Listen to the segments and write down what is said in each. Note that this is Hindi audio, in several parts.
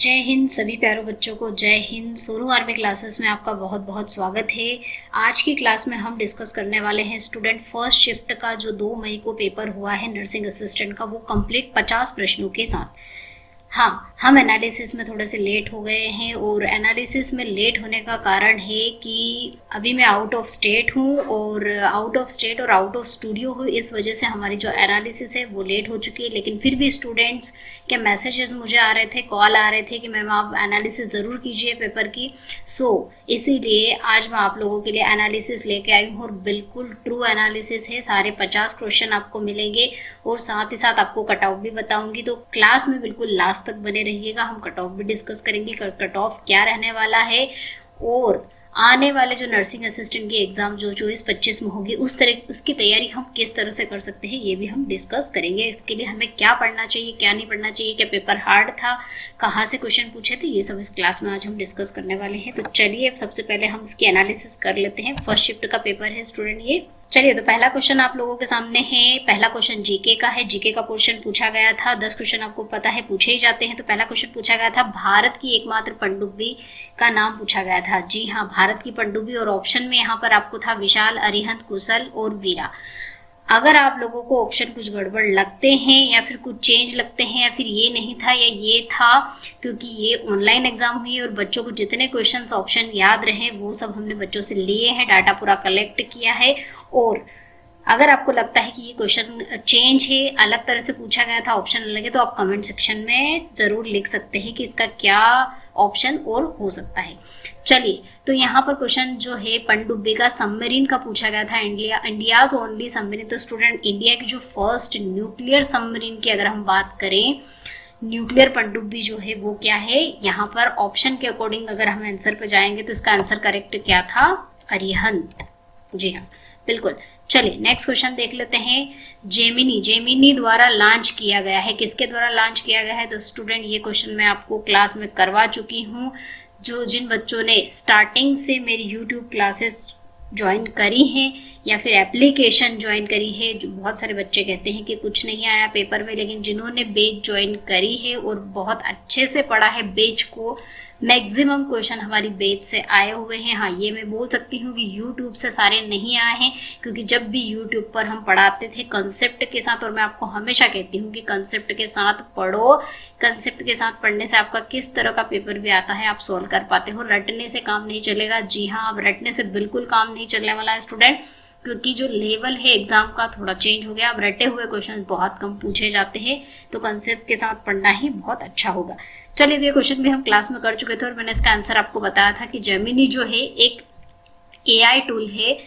जय हिंद सभी प्यारों बच्चों को। जय हिंद। सोनू आर्मी क्लासेस में आपका बहुत बहुत स्वागत है। आज की क्लास में हम डिस्कस करने वाले हैं स्टूडेंट फर्स्ट शिफ्ट का जो 2 मई को पेपर हुआ है नर्सिंग असिस्टेंट का, वो कंप्लीट 50 प्रश्नों के साथ। हाँ, हम एनालिसिस में थोड़े से लेट हो गए हैं और एनालिसिस में लेट होने का कारण है कि अभी मैं आउट ऑफ स्टेट हूँ और आउट ऑफ स्टूडियो हूँ। इस वजह से हमारी जो एनालिसिस है वो लेट हो चुकी है, लेकिन फिर भी स्टूडेंट्स के मैसेजेस मुझे आ रहे थे, कॉल आ रहे थे कि मैम आप एनालिसिस ज़रूर कीजिए पेपर की। इसीलिए आज मैं आप लोगों के लिए एनालिसिस लेके आई हूँ और बिल्कुल ट्रू एनालिसिस है। सारे 50 क्वेश्चन आपको मिलेंगे और साथ ही साथ आपको कट ऑफ भी बताऊंगी। तो क्लास में बिल्कुल लास्ट तक बने रहिएगा। हम कट ऑफ भी डिस्कस करेंगे, कट ऑफ क्या रहने वाला है और आने वाले जो नर्सिंग असिस्टेंट की एग्जाम जो 24-25 में होगी उसकी तैयारी हम किस तरह से कर सकते हैं ये भी हम डिस्कस करेंगे। इसके लिए हमें क्या पढ़ना चाहिए, क्या नहीं पढ़ना चाहिए, क्या पेपर हार्ड था, कहाँ से क्वेश्चन पूछे थे, ये सब इस क्लास में आज हम डिस्कस करने वाले हैं। तो चलिए सबसे पहले हम इसकी एनालिसिस कर लेते हैं। फर्स्ट शिफ्ट का पेपर है स्टूडेंट ये। चलिए, तो पहला क्वेश्चन आप लोगों के सामने है। पहला क्वेश्चन जीके का है। जीके का पोर्शन पूछा गया था। 10 क्वेश्चन आपको पता है पूछे ही जाते हैं। तो पहला क्वेश्चन पूछा गया था, भारत की एकमात्र पनडुब्बी का नाम पूछा गया था। जी हाँ, भारत की पनडुब्बी। और ऑप्शन में यहाँ पर आपको था विशाल, अरिहंत, कुशल और वीरा। अगर आप लोगों को ऑप्शन कुछ गड़बड़ लगते हैं या फिर कुछ चेंज लगते हैं या फिर ये नहीं था या ये था, क्योंकि ये ऑनलाइन एग्जाम हुई और बच्चों को जितने क्वेश्चंस ऑप्शन याद रहे वो सब हमने बच्चों से लिए हैं, डाटा पूरा कलेक्ट किया है। और अगर आपको लगता है कि ये क्वेश्चन चेंज है, अलग तरह से पूछा गया था, ऑप्शन अलग है, तो आप कमेंट सेक्शन में जरूर लिख सकते हैं कि इसका क्या ऑप्शन और हो सकता है। चलिए, तो यहाँ पर क्वेश्चन जो है पनडुब्बी का सबमरीन का पूछा गया था। India's only submarine. तो स्टूडेंट, इंडिया की जो फर्स्ट न्यूक्लियर सबमरीन की अगर हम बात करें, न्यूक्लियर पनडुब्बी जो है वो क्या है, यहाँ पर ऑप्शन के अकॉर्डिंग अगर हम आंसर पे जाएंगे तो इसका आंसर करेक्ट क्या था, अरिहंत। जी हाँ, बिल्कुल। चलिए नेक्स्ट क्वेश्चन देख लेते हैं। जेमिनी द्वारा लॉन्च किया गया है। किसके द्वारा लॉन्च किया गया है? तो स्टूडेंट, ये क्वेश्चन मैं आपको क्लास में करवा चुकी हूँ। जिन बच्चों ने स्टार्टिंग से मेरी यूट्यूब क्लासेस ज्वाइन करी हैं या फिर एप्लीकेशन ज्वाइन करी है, जो बहुत सारे बच्चे कहते हैं कि कुछ नहीं आया पेपर में, लेकिन जिन्होंने बैच ज्वाइन करी है और बहुत अच्छे से पढ़ा है बैच को, मैक्सिमम क्वेश्चन हमारी बैच से आए हुए हैं। हाँ, ये मैं बोल सकती हूँ कि यूट्यूब से सारे नहीं आए हैं, क्योंकि जब भी यूट्यूब पर हम पढ़ाते थे कंसेप्ट के साथ, और मैं आपको हमेशा कहती हूँ कि कंसेप्ट के साथ पढ़ो। कंसेप्ट के साथ पढ़ने से आपका किस तरह का पेपर भी आता है आप सोल्व कर पाते हो। रटने से काम नहीं चलेगा। जी हाँ, अब रटने से बिल्कुल काम नहीं चलने वाला है स्टूडेंट, क्योंकि जो लेवल है एग्जाम का थोड़ा चेंज हो गया। अब रटे हुए क्वेश्चन बहुत कम पूछे जाते हैं, तो कंसेप्ट के साथ पढ़ना ही बहुत अच्छा होगा। चलिए, ये क्वेश्चन भी हम क्लास में कर चुके थे और मैंने इसका आंसर आपको बताया था कि जेमिनी जो है एक एआई टूल है।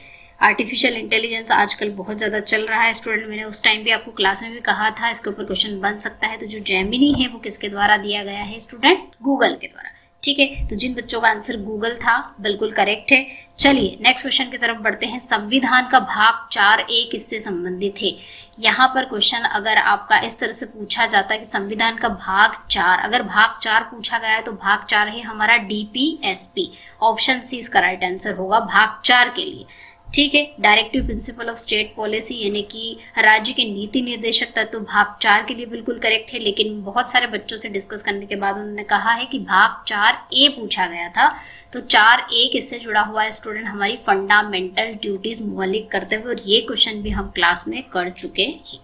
आर्टिफिशियल इंटेलिजेंस आजकल बहुत ज़्यादा चल रहा है स्टूडेंट। मैंने उस टाइम भी आपको क्लास में भी कहा था इसके ऊपर क्वेश्चन बन सकता है। तो जो जेमिनी है वो किसके द्वारा दिया गया है स्टूडेंट? गूगल के द्वारा। ठीक है, तो जिन बच्चों का आंसर गूगल था बिल्कुल करेक्ट है। चलिए नेक्स्ट क्वेश्चन की तरफ बढ़ते हैं। संविधान का भाग 4A किससे संबंधित है? यहाँ पर क्वेश्चन अगर आपका इस तरह से पूछा जाता है कि संविधान का भाग 4, अगर भाग 4 पूछा गया है तो भाग 4 है हमारा DPSP। ऑप्शन सी इसका राइट आंसर होगा भाग 4 के लिए। ठीक है, directive principle of state policy, यानी कि राज्य के नीति निर्देशक तत्व, भाग 4 के लिए बिल्कुल करेक्ट है। लेकिन बहुत सारे बच्चों से डिस्कस करने के बाद उन्होंने कहा है कि भाग 4A पूछा गया था। तो 4A किससे जुड़ा हुआ है स्टूडेंट? हमारी फंडामेंटल ड्यूटीज, मौलिक कर्तव्य। और ये क्वेश्चन भी हम क्लास में कर चुके हैं।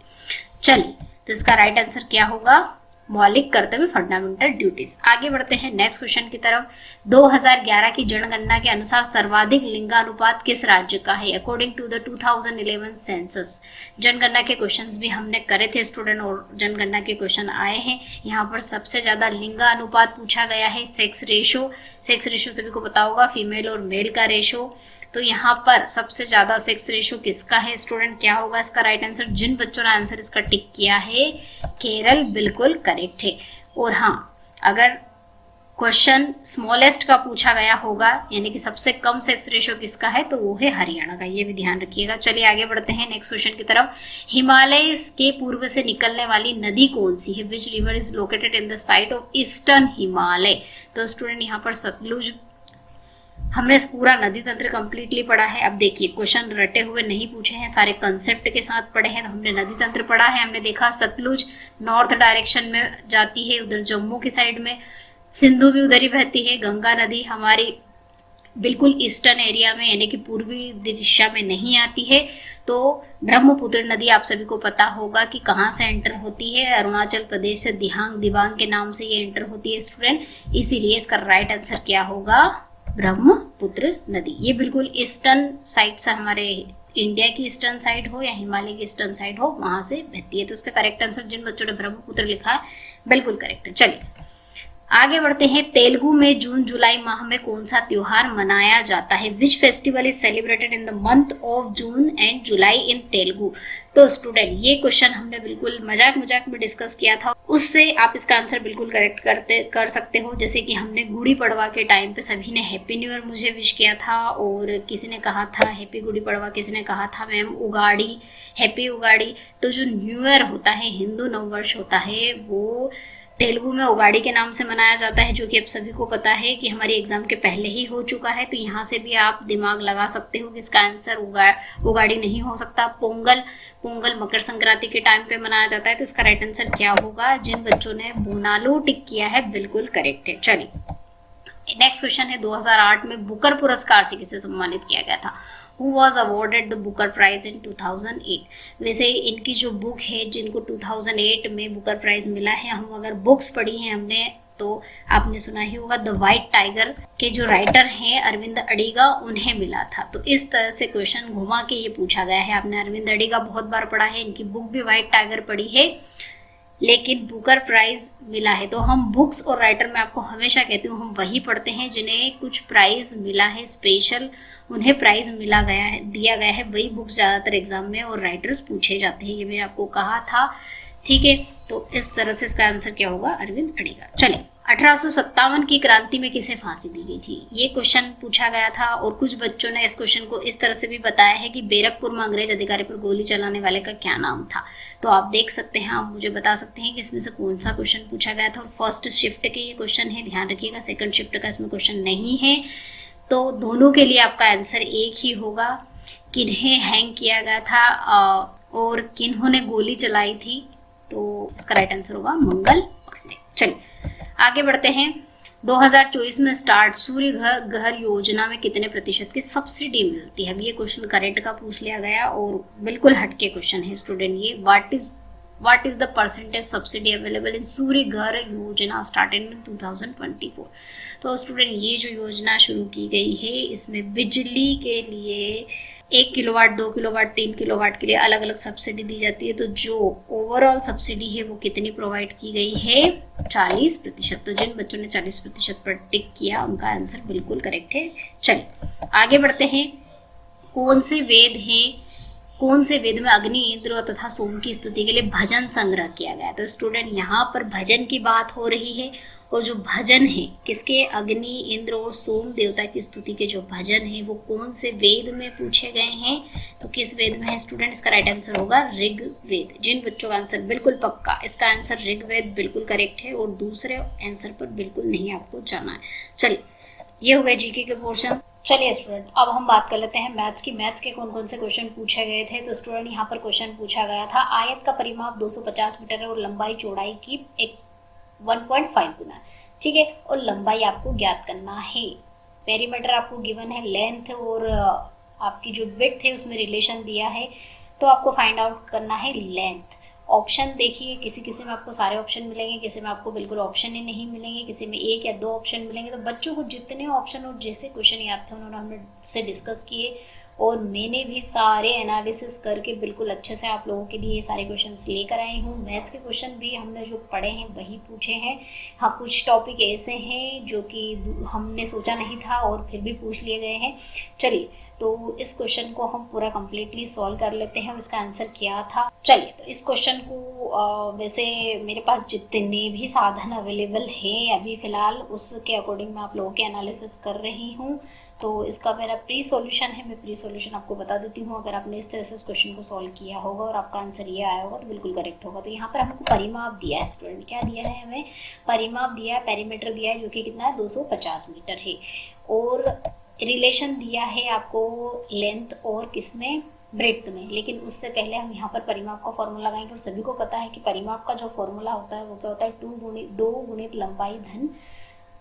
चलिए, तो इसका राइट आंसर क्या होगा? मौलिक कर्तव्य, फंडामेंटल ड्यूटीज। आगे बढ़ते हैं नेक्स्ट क्वेश्चन की तरफ। 2011 की जनगणना के अनुसार सर्वाधिक लिंगानुपात किस राज्य का है? According to the 2011 census. जनगणना के क्वेश्चंस भी हमने करे थे स्टूडेंट और जनगणना के क्वेश्चन आए हैं। यहाँ पर सबसे ज्यादा लिंगानुपात पूछा गया है। सेक्स रेशो सभी को पता होगा, फीमेल और मेल का रेशो। तो यहाँ पर सबसे ज्यादा सेक्स रेशो किसका है स्टूडेंट? क्या होगा इसका राइट आंसर? जिन बच्चों ने आंसर इसका टिक किया है, केरल बिल्कुल करेक्ट है। और हाँ, अगर क्वेश्चन स्मॉलेस्ट का पूछा गया होगा, यानी कि सबसे कम सेक्स रेशो किसका है, तो वो है हरियाणा का। ये भी ध्यान रखिएगा। चलिए आगे बढ़ते हैं नेक्स्ट क्वेश्चन की तरफ। हिमालय के पूर्व से निकलने वाली नदी कौन सी है? Which river is located in the site of eastern Himalaya? तो स्टूडेंट, यहाँ पर सतलुज। हमने पूरा नदी तंत्र कंप्लीटली पढ़ा है। अब देखिए, क्वेश्चन रटे हुए नहीं पूछे हैं, सारे कंसेप्ट के साथ पढ़े हैं। तो हमने नदी तंत्र पढ़ा है। हमने देखा सतलुज नॉर्थ डायरेक्शन में जाती है, उधर जम्मू की साइड में। सिंधु भी उधर ही बहती है। गंगा नदी हमारी बिल्कुल ईस्टर्न एरिया में यानी कि पूर्वी दिशा में नहीं आती है। तो ब्रह्मपुत्र नदी आप सभी को पता होगा कि कहाँ से एंटर होती है, अरुणाचल प्रदेश से दिहांग दिबांग के नाम से ये एंटर होती है स्टूडेंट। इसीलिए इसका राइट आंसर क्या होगा, ब्रह्मपुत्र नदी। ये बिल्कुल ईस्टर्न साइड से, हमारे इंडिया की ईस्टर्न साइड हो या हिमालय की ईस्टर्न साइड हो, वहां से बहती है। तो इसका करेक्ट आंसर जिन बच्चों ने ब्रह्मपुत्र लिखा है बिल्कुल करेक्ट है। चलिए आगे बढ़ते हैं। तेलुगु में जून जुलाई माह में कौन सा त्योहार मनाया जाता है? Which festival is celebrated in the month of June and July in Telugu? तो स्टूडेंट ये क्वेश्चन हमने बिल्कुल मजाक मजाक में डिस्कस किया था, उससे आप इसका आंसर बिल्कुल करेक्ट कर सकते हो। जैसे कि हमने गुड़ी पड़वा के टाइम पे सभी ने हैप्पी न्यू ईयर मुझे विश किया था, और किसी ने कहा था हैप्पी गुड़ी पड़वा, किसी ने कहा था मैम उगाड़ी, हैप्पी उगाड़ी। तो जो न्यू ईयर होता है, हिंदू नववर्ष होता है, वो तेलुगु में उगाड़ी के नाम से मनाया जाता है, जो कि आप सभी को पता है कि हमारी एग्जाम के पहले ही हो चुका है। तो यहाँ से भी आप दिमाग लगा सकते हो कि इसका आंसर उगाड़ी नहीं हो सकता। पोंगल मकर संक्रांति के टाइम पे मनाया जाता है। तो इसका राइट आंसर क्या होगा? जिन बच्चों ने बोनालू टिक किया है बिल्कुल करेक्ट है। चलिए नेक्स्ट क्वेश्चन है, 2008 में बुकर पुरस्कार से किसे सम्मानित किया गया था? Who was awarded the Booker Prize in 2008? वैसे इनकी जो बुक है, जिनको 2008 में बुकर प्राइज मिला है, हम अगर बुक्स पढ़ी हैं हमने तो आपने सुना ही होगा द व्हाइट टाइगर के जो राइटर हैं अरविंद अडिगा, उन्हें मिला था। तो इस तरह से क्वेश्चन घुमा के ये पूछा गया है। आपने अरविंद अडिगा बहुत बार पढ़ा है, इनकी बुक भी व्हाइट टाइगर पढ़ी है, लेकिन बुकर प्राइज मिला है। तो हम बुक्स और राइटर में आपको हमेशा कहती हूँ, हम वही पढ़ते हैं जिन्हें कुछ प्राइज मिला है, स्पेशल उन्हें प्राइज दिया गया है, वही बुक्स ज्यादातर एग्जाम में और राइटर्स पूछे जाते हैं। ये मैंने आपको कहा था, ठीक है। तो इस तरह से इसका आंसर क्या होगा, अरविंद अडिगा। चलिए 1857 की क्रांति में किसे फांसी दी गई थी? ये क्वेश्चन पूछा गया था, और कुछ बच्चों ने इस क्वेश्चन को इस तरह से भी बताया है कि बैरकपुर में अंग्रेज अधिकारी पर गोली चलाने वाले का क्या नाम था। तो आप देख सकते हैं, आप मुझे बता सकते हैं कि इसमें से कौन सा क्वेश्चन पूछा गया था। और फर्स्ट शिफ्ट के ये क्वेश्चन है, ध्यान रखिएगा। सेकंड शिफ्ट का इसमें क्वेश्चन नहीं है। तो दोनों के लिए आपका आंसर एक ही होगा, किन्हें हैंग किया गया था और किन्होंने गोली चलाई थी। तो इसका राइट आंसर होगा मंगल पांडे। चलिए आगे बढ़ते हैं। 2024 में स्टार्ट सूर्य घर योजना में कितने प्रतिशत की सब्सिडी मिलती है? अब ये क्वेश्चन करंट का पूछ लिया गया और बिल्कुल हटके क्वेश्चन है स्टूडेंट। ये what is the percentage subsidy available in Surya Ghar Yojana started in 2024? तो स्टूडेंट ये जो योजना शुरू की गई है, इसमें बिजली के लिए 1 किलोवाट, 2 किलोवाट, 3 किलोवाट के लिए अलग अलग सब्सिडी दी जाती है। तो जो ओवरऑल सब्सिडी है वो कितनी प्रोवाइड की गई है? 40%। तो जिन बच्चों ने 40% पर टिक किया उनका आंसर बिल्कुल करेक्ट है। चलिए आगे बढ़ते हैं। कौन से वेद में अग्नि, इंद्र तथा सोम की स्तुति के लिए भजन संग्रह किया गया? तो स्टूडेंट यहाँ पर भजन की बात हो रही है, और जो भजन है किसके? अग्नि, इंद्र और सोम देवता की स्तुति के जो भजन है वो कौन से वेद में पूछे गए हैं? तो किस वेद में है स्टूडेंट? इसका राइट आंसर होगा ऋग्वेद। जिन बच्चों का आंसर बिल्कुल पक्का, इसका आंसर ऋग्वेद बिल्कुल करेक्ट है, और दूसरे आंसर पर बिल्कुल नहीं आपको जाना है। चलिए ये हो गए जीके के पोर्शन। चलिए स्टूडेंट अब हम बात कर लेते हैं मैथ्स की। मैथ्स के कौन कौन से क्वेश्चन पूछे गए थे? तो स्टूडेंट यहाँ पर क्वेश्चन पूछा गया था, आयत का परिमाप 250 मीटर है और लंबाई चौड़ाई की 1.5 गुना, ठीक है, और लंबाई आपको ज्ञात करना है। पेरीमीटर आपको गिवन है, लेंथ और आपकी जो विड्थ है उसमें रिलेशन दिया है, तो आपको फाइंड आउट करना है लेंथ। ऑप्शन देखिए, किसी में आपको सारे ऑप्शन मिलेंगे, किसी में आपको बिल्कुल ऑप्शन ही नहीं मिलेंगे, किसी में 1 या 2 ऑप्शन मिलेंगे। तो बच्चों को जितने ऑप्शन और जैसे क्वेश्चन याद थे उन्होंने हमसे डिस्कस किए, और मैंने भी सारे एनालिसिस करके बिल्कुल अच्छे से आप लोगों के लिए ये सारे क्वेश्चंस लेकर आई हूँ। मैथ्स के क्वेश्चन भी हमने जो पढ़े हैं वही पूछे हैं। हाँ, कुछ टॉपिक ऐसे हैं जो कि हमने सोचा नहीं था और फिर भी पूछ लिए गए हैं। चलिए तो इस क्वेश्चन को हम पूरा कम्प्लीटली सॉल्व कर लेते हैं। इसका आंसर क्या था? चलिए तो इस क्वेश्चन को वैसे मेरे पास जितने भी साधन अवेलेबल हैं अभी फिलहाल, उसके अकॉर्डिंग मैं आप लोगों के एनालिसिस कर रही हूँ। तो इसका मेरा प्री सॉल्यूशन है, मैं प्री सॉल्यूशन आपको बता देती हूँ। अगर आपने इस तरह से इस क्वेश्चन को सॉल्व किया होगा और आपका आंसर ये आया होगा तो बिल्कुल करेक्ट होगा। तो यहाँ पर हमको परिमाप दिया है स्टूडेंट, क्या दिया है हमें? परिमाप दिया है, पेरीमीटर दिया है जो कि कितना है 250 मीटर है, और रिलेशन दिया है आपको लेंथ और किसमें? ब्रेड्थ में। लेकिन उससे पहले हम यहाँ पर परिमाप का फॉर्मूला लगाएंगे, और सभी को पता है कि परिमाप का जो फॉर्मूला होता है वो क्या होता है? 2 गुणित लंबाई धन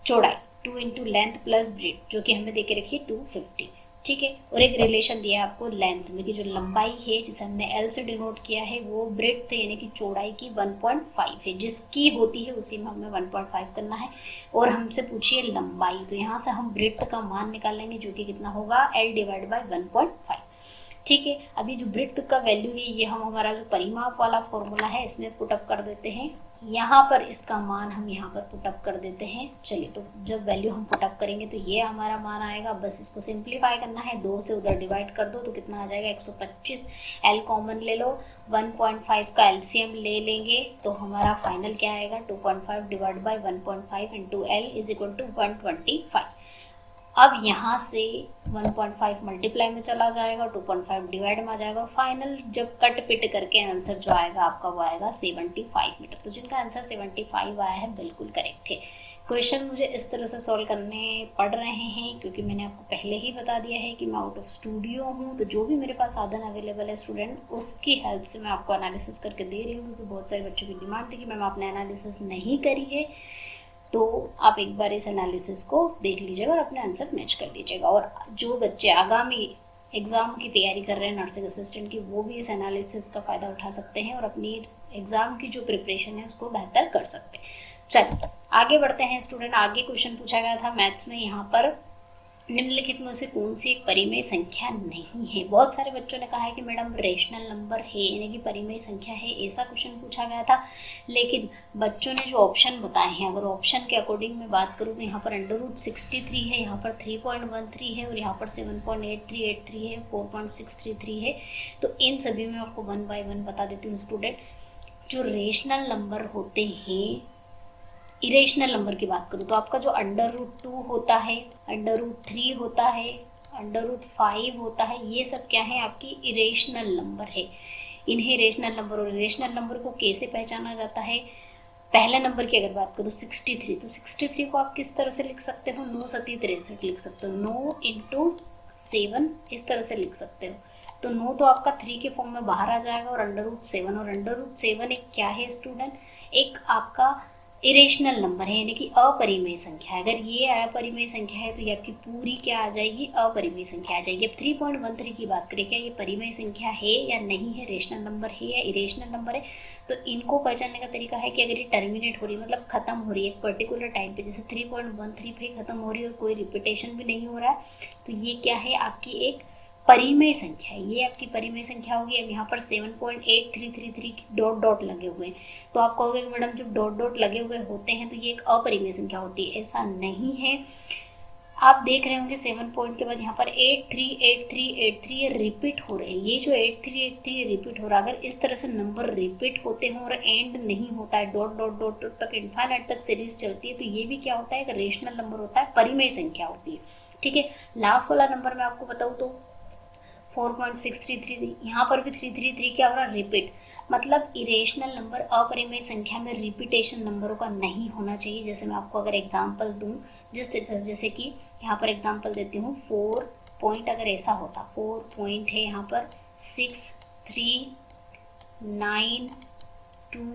चौड़ाई 2 इंटू लेंथ प्लस ब्रेड, जो कि हमें देके रखी है 250, ठीक है। और एक रिलेशन दिया है आपको लेंथ में कि जो लंबाई है जिसे हमने एल से डिनोट किया है वो ब्रेड यानी कि चौड़ाई की 1.5 है, जिसकी होती है उसी में हमें 1.5 करना है। और हमसे पूछिए लंबाई, तो यहाँ से हम ब्रेड का मान निकालेंगे जो कि कितना होगा L डिवाइड बाई 1.5, ठीक है। अभी जो ब्रेड का वैल्यू है ये हम हमारा जो परिमाप वाला फॉर्मूला है इसमें पुटअप कर देते हैं, यहाँ पर इसका मान हम यहाँ पर पुटअप कर देते हैं। चलिए, तो जब वैल्यू हम पुटअप करेंगे तो ये हमारा मान आएगा, बस इसको सिंप्लीफाई करना है, 2 से उधर डिवाइड कर दो तो कितना आ जाएगा 125, एल कॉमन ले लो, 1.5 का एलसीएम ले लेंगे तो हमारा फाइनल क्या आएगा 2.5 divide by 1.5 into L is equal to 125। अब यहाँ से 1.5 मल्टीप्लाई में चला जाएगा, 2.5 डिवाइड में आ जाएगा, फाइनल जब कट पिट करके आंसर जो आएगा आपका वो आएगा 75 मीटर। तो जिनका आंसर 75 आया है बिल्कुल करेक्ट है। क्वेश्चन मुझे इस तरह से सॉल्व करने पड़ रहे हैं क्योंकि मैंने आपको पहले ही बता दिया है कि मैं आउट ऑफ स्टूडियो हूँ, तो जो भी मेरे पास साधन अवेलेबल है स्टूडेंट उसकी हेल्प से मैं आपको एनालिसिस करके दे रही हूँ, क्योंकि बहुत सारे बच्चों की डिमांड थी कि मैम आपने एनालिसिस नहीं करी है, तो आप एक बार इस एनालिसिस को देख लीजिएगा और अपने आंसर मैच कर लीजिएगा। और जो बच्चे आगामी एग्ज़ाम की तैयारी कर रहे हैं नर्सिंग असिस्टेंट की, वो भी इस एनालिसिस का फ़ायदा उठा सकते हैं और अपनी एग्ज़ाम की जो प्रिपरेशन है उसको बेहतर कर सकते हैं। चलिए आगे बढ़ते हैं स्टूडेंट। आगे क्वेश्चन पूछा गया था मैथ्स में, यहाँ पर निम्नलिखित में से कौन सी एक परिमेय संख्या नहीं है। बहुत सारे बच्चों ने कहा है कि मैडम रेशनल नंबर है यानी कि परिमेय संख्या है, ऐसा क्वेश्चन पूछा गया था। लेकिन बच्चों ने जो ऑप्शन बताए हैं, अगर ऑप्शन के अकॉर्डिंग मैं बात करूँ तो यहाँ पर √63 है, यहाँ पर 3.13 है और यहाँ पर 7.8383 है, 4.633 है। तो इन सभी में आपको 1 बाय 1 बता देती हूँ स्टूडेंट। जो रेशनल नंबर होते हैं, इरेशनल नंबर की बात करूँ तो आपका जो √2 होता है, √3 होता है, √5 होता है, ये सब क्या है आपकी इरेशनल नंबर है। इन्हें रेशनल नंबर और इरेशनल नंबर को कैसे पहचाना जाता है। पहले नंबर की अगर बात करूँ 63, तो 63 को आप किस तरह से लिख सकते हो, 9 सती 63 लिख सकते हो, 9 इंटू 7 इस तरह से लिख सकते हो। तो 9 तो आपका 3 के फॉर्म में बाहर आ जाएगा और √7, और √7 एक क्या है स्टूडेंट, एक आपका इरेशनल नंबर है यानी कि अपरिमेय संख्या है। अगर ये अपरिमेय संख्या है तो ये आपकी पूरी क्या आ जाएगी, अपरिमेय संख्या आ जाएगी। अब 3.13 की बात करें, क्या ये परिमेय संख्या है या नहीं है, रेशनल नंबर है या इरेशनल नंबर है। तो इनको पहचानने का तरीका है कि अगर ये टर्मिनेट हो रही है मतलब खत्म हो रही है एक पर्टिकुलर टाइम पे, जैसे 3.13 पे खत्म हो रही है और कोई रिपीटेशन भी नहीं हो रहा है, तो ये क्या है आपकी एक परिमेय संख्या है, ये आपकी परिमेय संख्या होगी। अब यहाँ पर 7.8333 डॉट डॉट लगे हुए हैं, तो आप कहोगे कि मैडम जब डॉट डॉट लगे हुए होते हैं तो ये एक अपरिमेय संख्या होती है, ऐसा नहीं है। आप देख रहे होंगे 7 पॉइंट के बाद यहाँ पर 838383 ये रिपीट हो रहे हैं। ये जो 8383 रिपीट हो रहा है, अगर इस तरह से नंबर रिपीट होते हैं और एंड नहीं होता है, डॉट डॉट डॉट तक इनफाइनाइट तक सीरीज चलती है, तो ये भी क्या होता है, एक रेशनल नंबर होता है, परिमेय संख्या होती है, ठीक है। लास्ट वाला नंबर मैं आपको बताऊँ तो 4.633, यहाँ पर भी 333 क्या हो रहा है, रिपीट, मतलब इरेशनल नंबर अपरिमेय संख्या में रिपीटेशन नंबरों का नहीं होना चाहिए। जैसे मैं आपको अगर एग्जांपल दूं, जिस तरह से, जैसे कि यहाँ पर एग्जांपल देती हूँ, 4 पॉइंट अगर ऐसा होता, 4 पॉइंट है यहाँ पर 6 3 9 2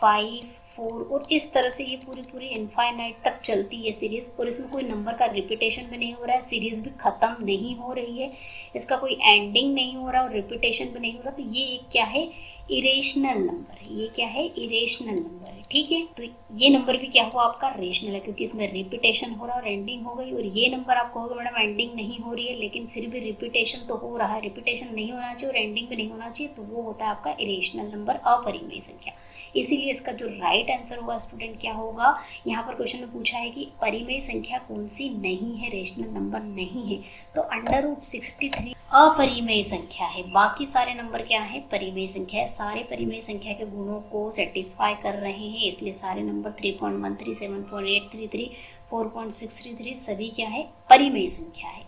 5 4, और इस तरह से ये पूरी इनफाइनाइट तक चलती है सीरीज, और इसमें कोई नंबर का रिपीटेशन भी नहीं हो रहा है, सीरीज भी खत्म नहीं हो रही है, इसका कोई एंडिंग नहीं हो रहा और रिपीटेशन भी नहीं हो रहा, तो ये एक क्या है, इरेशनल नंबर है। ये क्या है, इरेशनल नंबर है, ठीक है। तो ये नंबर भी क्या हुआ आपका, रेशनल है, क्योंकि इसमें रिपीटेशन हो रहा है और एंडिंग हो गई। और ये नंबर आप कहोगे मैडम एंडिंग नहीं हो रही है, लेकिन फिर भी रिपीटेशन तो हो रहा है, रिपीटेशन नहीं होना चाहिए और एंडिंग भी नहीं होना चाहिए, तो वो होता है आपका इरेशनल नंबर, अपरिमेय संख्या। इसीलिए इसका जो राइट आंसर होगा स्टूडेंट क्या होगा, यहाँ पर क्वेश्चन में पूछा है कि परिमेय संख्या कौन सी नहीं है, रेशनल नंबर नहीं है, तो √63 अपरिमेय संख्या है। बाकी सारे नंबर क्या है, परिमेय संख्या है। सारे परिमेय संख्या के गुणों को सेटिस्फाई कर रहे हैं, इसलिए सारे नंबर 3.13, 7.833, 4.633 सभी क्या है, परिमेय संख्या है।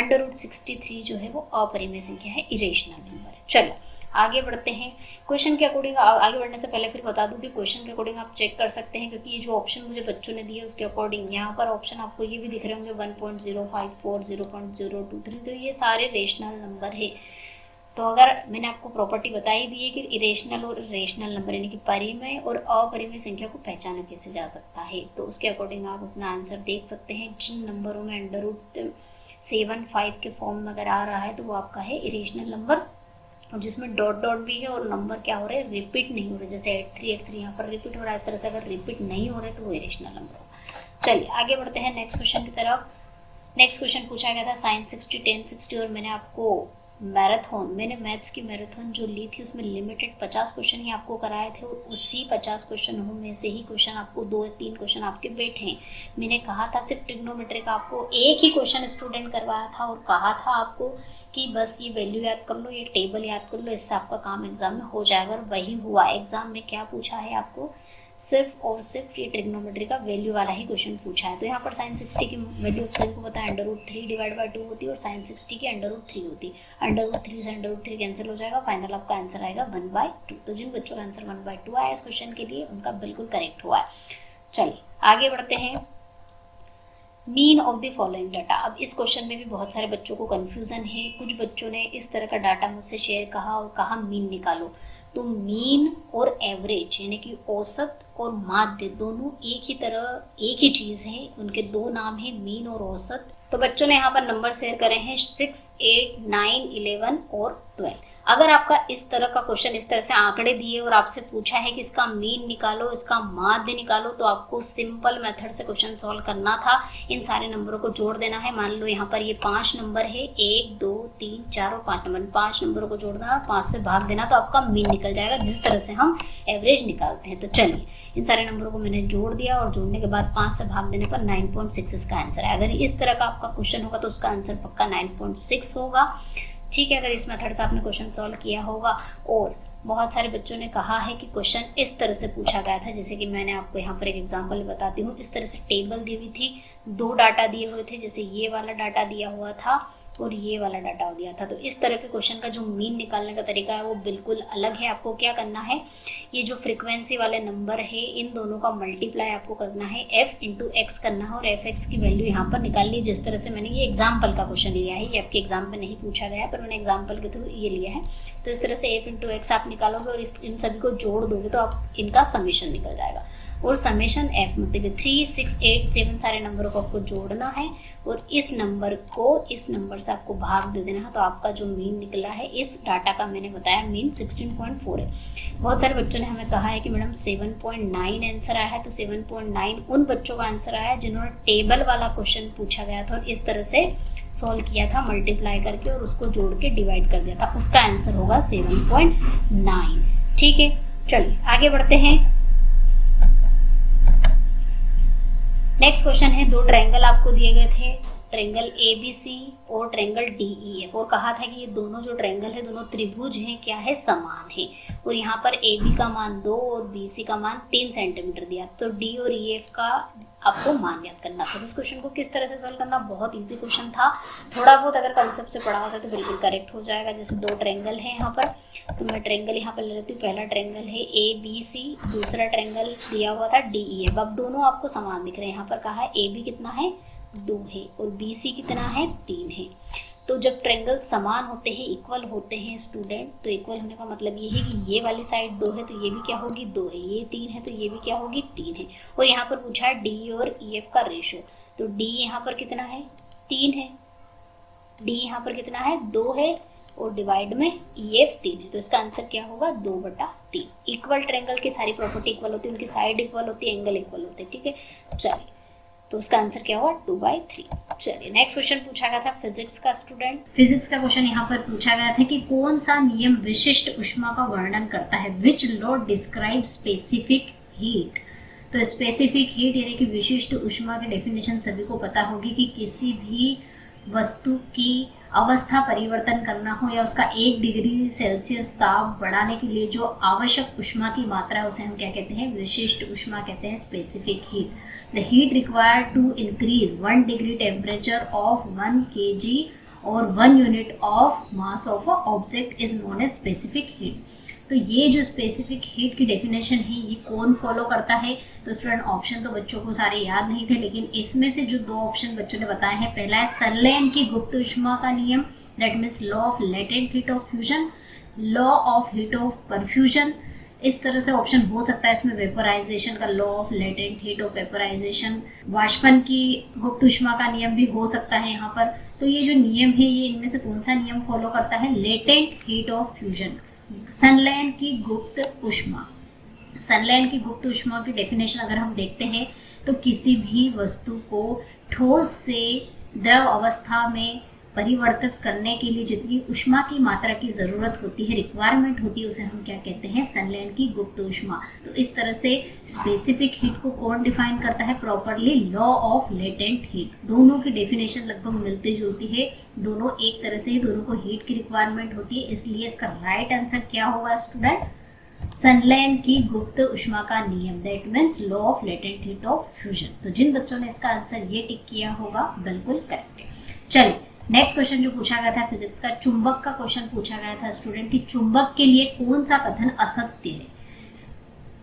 √63 जो है वो अपरिमेय संख्या है, इरेशनल नंबर है। चलो आगे बढ़ते हैं। क्वेश्चन के अकॉर्डिंग, आगे बढ़ने से पहले फिर बता दूं कि क्वेश्चन के अकॉर्डिंग आप चेक कर सकते हैं, क्योंकि ये जो ऑप्शन मुझे बच्चों ने दिए उसके अकॉर्डिंग यहाँ पर ऑप्शन आपको ये भी दिख रहे होंगे 1.054, 0.023, तो ये सारे रेशनल नंबर है। तो अगर मैंने आपको प्रॉपर्टी बताई दी है कि इरेशनल और रेशनल नंबर यानी कि परिमेय और अपरिमेय संख्या को पहचाना कैसे जा सकता है, तो उसके अकॉर्डिंग आप अपना आंसर देख सकते हैं। जिन नंबरों में √7 5 के फॉर्म में अगर आ रहा है तो वो आपका है इरेशनल नंबर, और जिसमें डॉट डॉट भी है और नंबर क्या हो रहे हैं, रिपीट नहीं हो रहे, जैसे 83 यहाँ पर रिपीट हो रहा है, इस तरह से अगर रिपीट नहीं हो रहे तो वो इरेशनल नंबर होगा। चलिए आगे बढ़ते हैं नेक्स्ट क्वेश्चन की तरफ। नेक्स्ट क्वेश्चन पूछा गया था साइंस 60 10 60, और मैंने आपको मैंने मैथ्स की मैराथन जो ली थी उसमें लिमिटेड 50 क्वेश्चन ही आपको कराए थे, और उसी 50 क्वेश्चन में से ही क्वेश्चन आपको 2-3 क्वेश्चन आपके बैठे हैं। मैंने कहा था सिर्फ ट्रिग्नोमेट्री का आपको एक ही क्वेश्चन स्टूडेंट करवाया था, और कहा था आपको कि बस ये वैल्यू याद कर लो, ये टेबल याद कर लो, इससे आपका काम एग्जाम में हो जाएगा, और वही हुआ। एग्जाम में क्या पूछा है आपको, सिर्फ और सिर्फ ये ट्रिग्नोमेट्री का वैल्यू वाला ही क्वेश्चन पूछा है। तो यहाँ पर साइन 60 की वैल्यू सभी को पता है √3 / 2 होती है, और साइन 60 की √3 होती है। √3 से √3 कैंसिल हो जाएगा, फाइनल आपका आंसर आएगा 1/2। तो जिन बच्चों का आंसर 1/2 आया इस क्वेश्चन के लिए उनका बिल्कुल करेक्ट हुआ है। चलिए आगे बढ़ते हैं। Mean of the following data. अब इस क्वेश्चन में भी बहुत सारे बच्चों को कंफ्यूजन है। कुछ बच्चों ने इस तरह का डाटा मुझसे शेयर कहा और कहा मीन निकालो। तो मीन और एवरेज यानी कि औसत और माध्य दोनों एक ही चीज है, उनके दो नाम है मीन और औसत। तो बच्चों ने यहाँ पर नंबर शेयर करे हैं 6, 8, 9, 11 और 12। अगर आपका इस तरह का क्वेश्चन इस तरह से आंकड़े दिए और आपसे पूछा है कि इसका मीन निकालो, इसका माध्य निकालो, तो आपको सिंपल मेथड से क्वेश्चन सॉल्व करना था। इन सारे नंबरों को जोड़ देना है। मान लो यहाँ पर ये 5 नंबर है, 1, 2, 3, 4 और 5 नंबर, 5 नंबरों को जोड़ देना और 5 से भाग देना, तो आपका मीन निकल जाएगा, जिस तरह से हम एवरेज निकालते हैं। तो चलिए इन सारे नंबरों को मैंने जोड़ दिया, और जोड़ने के बाद 5 से भाग देने पर 9.6 इसका आंसर है। अगर इस तरह का आपका क्वेश्चन होगा तो उसका आंसर पक्का 9.6 होगा। ठीक है, अगर इस मेथड से आपने क्वेश्चन सॉल्व किया होगा। और बहुत सारे बच्चों ने कहा है कि क्वेश्चन इस तरह से पूछा गया था, जैसे कि मैंने आपको यहाँ पर एक एग्जांपल बताती हूँ। इस तरह से टेबल दी हुई थी, 2 डाटा दिए हुए थे, जैसे ये वाला डाटा दिया हुआ था और ये वाला डाटा दिया था। तो इस तरह के क्वेश्चन का जो मीन निकालने का तरीका है वो बिल्कुल अलग है। आपको क्या करना है, ये जो फ्रीक्वेंसी वाले नंबर है इन दोनों का मल्टीप्लाई आपको करना है, f × x करना है, और fx की वैल्यू यहाँ पर निकालनी है। जिस तरह से मैंने ये एग्जाम्पल का क्वेश्चन लिया है, ये आपके एग्जाम में नहीं पूछा गया है पर मैंने एग्जाम्पल के थ्रू ये लिया है। तो इस तरह से f × x आप निकालोगे और इन सभी को जोड़ दोगे तो आप इनका समेशन निकल जाएगा। और समेशन f मतलब 3, 6, 8, 7 सारे नंबरों को आपको जोड़ना है, और इस नंबर को इस नंबर से आपको भाग दे देना है। तो आपका जो मीन निकला है इस डाटा का, मैंने बताया मीन 16.4 है। बहुत सारे बच्चों ने हमें कहा है कि मैडम 7.9 आंसर आया है। तो 7.9 उन बच्चों का आंसर आया जिन्होंने टेबल वाला क्वेश्चन पूछा गया था और इस तरह से सॉल्व किया था, मल्टीप्लाई करके और उसको जोड़ के डिवाइड कर दिया था, उसका आंसर होगा 7.9। ठीक है, चलिए आगे बढ़ते हैं। नेक्स्ट क्वेश्चन है, 2 ट्रायंगल आपको दिए गए थे, ट्रायंगल ABC और ट्रायंगल DEF, और कहा था कि ये दोनों जो ट्रायंगल है दोनों त्रिभुज हैं, क्या है, समान है। और यहाँ पर AB का मान 2 और BC का मान 3 सेंटीमीटर दिया। तो D और EF का आपको मान याद करना था। तो इस क्वेश्चन को किस तरह से सॉल्व करना, बहुत इजी क्वेश्चन था। थोड़ा बहुत अगर कॉन्सेप्ट से पढ़ा होता तो बिल्कुल करेक्ट हो जाएगा। जैसे 2 ट्रायंगल है यहाँ पर, तो मैं ट्रायंगल यहाँ पर ले लेती हूँ। पहला ट्रायंगल है ABC, दूसरा ट्रायंगल दिया हुआ था DEF। अब दोनों आपको समान दिख रहे हैं। यहाँ पर कहा है AB कितना है, 2 है, और BC कितना है, 3 है। तो जब ट्रायंगल समान होते हैं, इक्वल होते हैं स्टूडेंट, तो इक्वल होने का मतलब ये है कि ये वाली साइड 2 है तो ये भी क्या होगी, 2 है, ये 3 है तो ये भी क्या होगी, 3 है। और यहाँ पर पूछा है D और EF का रेशो, तो D यहाँ पर कितना है, 3 है, D यहाँ पर कितना है, 2 है, और डिवाइड में EF 3 है। तो इसका आंसर क्या होगा, 2/3। इक्वल ट्रायंगल की सारी प्रॉपर्टी इक्वल होती है, उनकी साइड इक्वल होती है, एंगल इक्वल होते हैं। ठीक है, चलिए, तो उसका आंसर क्या हुआ, 2/3। चलिए नेक्स्ट क्वेश्चन पूछा गया था फिजिक्स का स्टूडेंट। फिजिक्स का क्वेश्चन यहाँ पर पूछा गया था कि कौन सा नियम विशिष्ट ऊष्मा का वर्णन करता है, which law describe specific heat. तो स्पेसिफिक हीट यानी कि विशिष्ट ऊष्मा की डेफिनेशन सभी को पता होगी कि किसी भी वस्तु की अवस्था परिवर्तन करना हो या उसका 1 डिग्री सेल्सियस ताप बढ़ाने के लिए जो आवश्यक ऊष्मा की मात्रा है उसे हम क्या कहते हैं, विशिष्ट ऊष्मा कहते हैं, specific heat. The heat required to increase 1 degree temperature of 1 kg or 1 unit of mass of a object is known as specific heat। तो ये जो स्पेसिफिक हीट की डेफिनेशन है ये कौन फॉलो करता है। तो स्टूडेंट ऑप्शन तो बच्चों को सारे याद नहीं थे, लेकिन इसमें से जो 2 ऑप्शन बच्चों ने बताए हैं, पहला है सरलेन की गुप्त ऊष्मा का नियम that means law of latent heat of fusion, law of heat of perfusion. इस तरह से ऑप्शन हो सकता है इसमें, वेपोराइजेशन का law of latent heat of vaporisation, वाष्पन की गुप्त ऊष्मा का नियम भी हो सकता है यहाँ पर। तो ये जो नियम है ये इनमें से कौन सा नियम फॉलो करता है? लेटेंट हीट ऑफ फ्यूजन, संलयन की गुप्त ऊष्मा। संलयन की गुप्त ऊष्मा की डेफिनेशन अगर हम देखते हैं तो किसी भी वस्तु को ठोस से द्रव अवस्था में परिवर्तित करने के लिए जितनी ऊष्मा की मात्रा की जरूरत होती है, रिक्वायरमेंट होती है, उसे हम क्या कहते हैं? संलयन की गुप्त ऊष्मा। तो इस तरह से स्पेसिफिक हीट को कौन डिफाइन करता है properly? Law of latent heat. दोनों की डेफिनेशन लगभग मिलती जुलती है, दोनों एक तरह से, दोनों को हीट की रिक्वायरमेंट होती है, इसलिए इसका राइट आंसर क्या होगा स्टूडेंट? संलयन की गुप्त ऊष्मा का नियम, that means law of latent heat of fusion. तो जिन बच्चों ने इसका आंसर ये टिक किया होगा बिल्कुल करेक्ट है। चलिए नेक्स्ट क्वेश्चन जो पूछा गया था फिजिक्स का, चुंबक का क्वेश्चन पूछा गया था स्टूडेंट कि चुंबक के लिए कौन सा कथन असत्य है?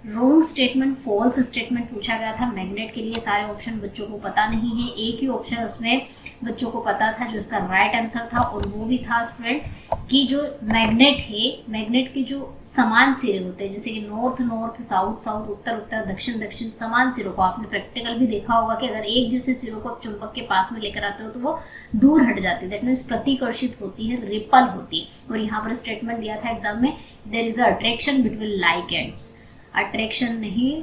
रॉन्ग स्टेटमेंट, फॉल्स स्टेटमेंट पूछा गया था। मैग्नेट के लिए सारे ऑप्शन बच्चों को पता नहीं है, एक ही ऑप्शन उसमें बच्चों को पता था जो इसका राइट आंसर था, और वो भी था स्टूडेंट कि जो मैग्नेट है, मैग्नेट के जो समान सिरे होते हैं, जैसे कि north north, south south, Uttar Uttar, दक्षिण दक्षिण, समान सिरों को आपने प्रैक्टिकल भी देखा होगा कि अगर एक जैसे सिरों को आप चुंबक के पास में लेकर आते हो तो वो दूर हट जाती है, दैट मीन्स प्रतिकर्षित होती है, रिपल होती है। और यहाँ पर स्टेटमेंट दिया था एग्जाम में, there is a attraction between like ends. Attraction नहीं,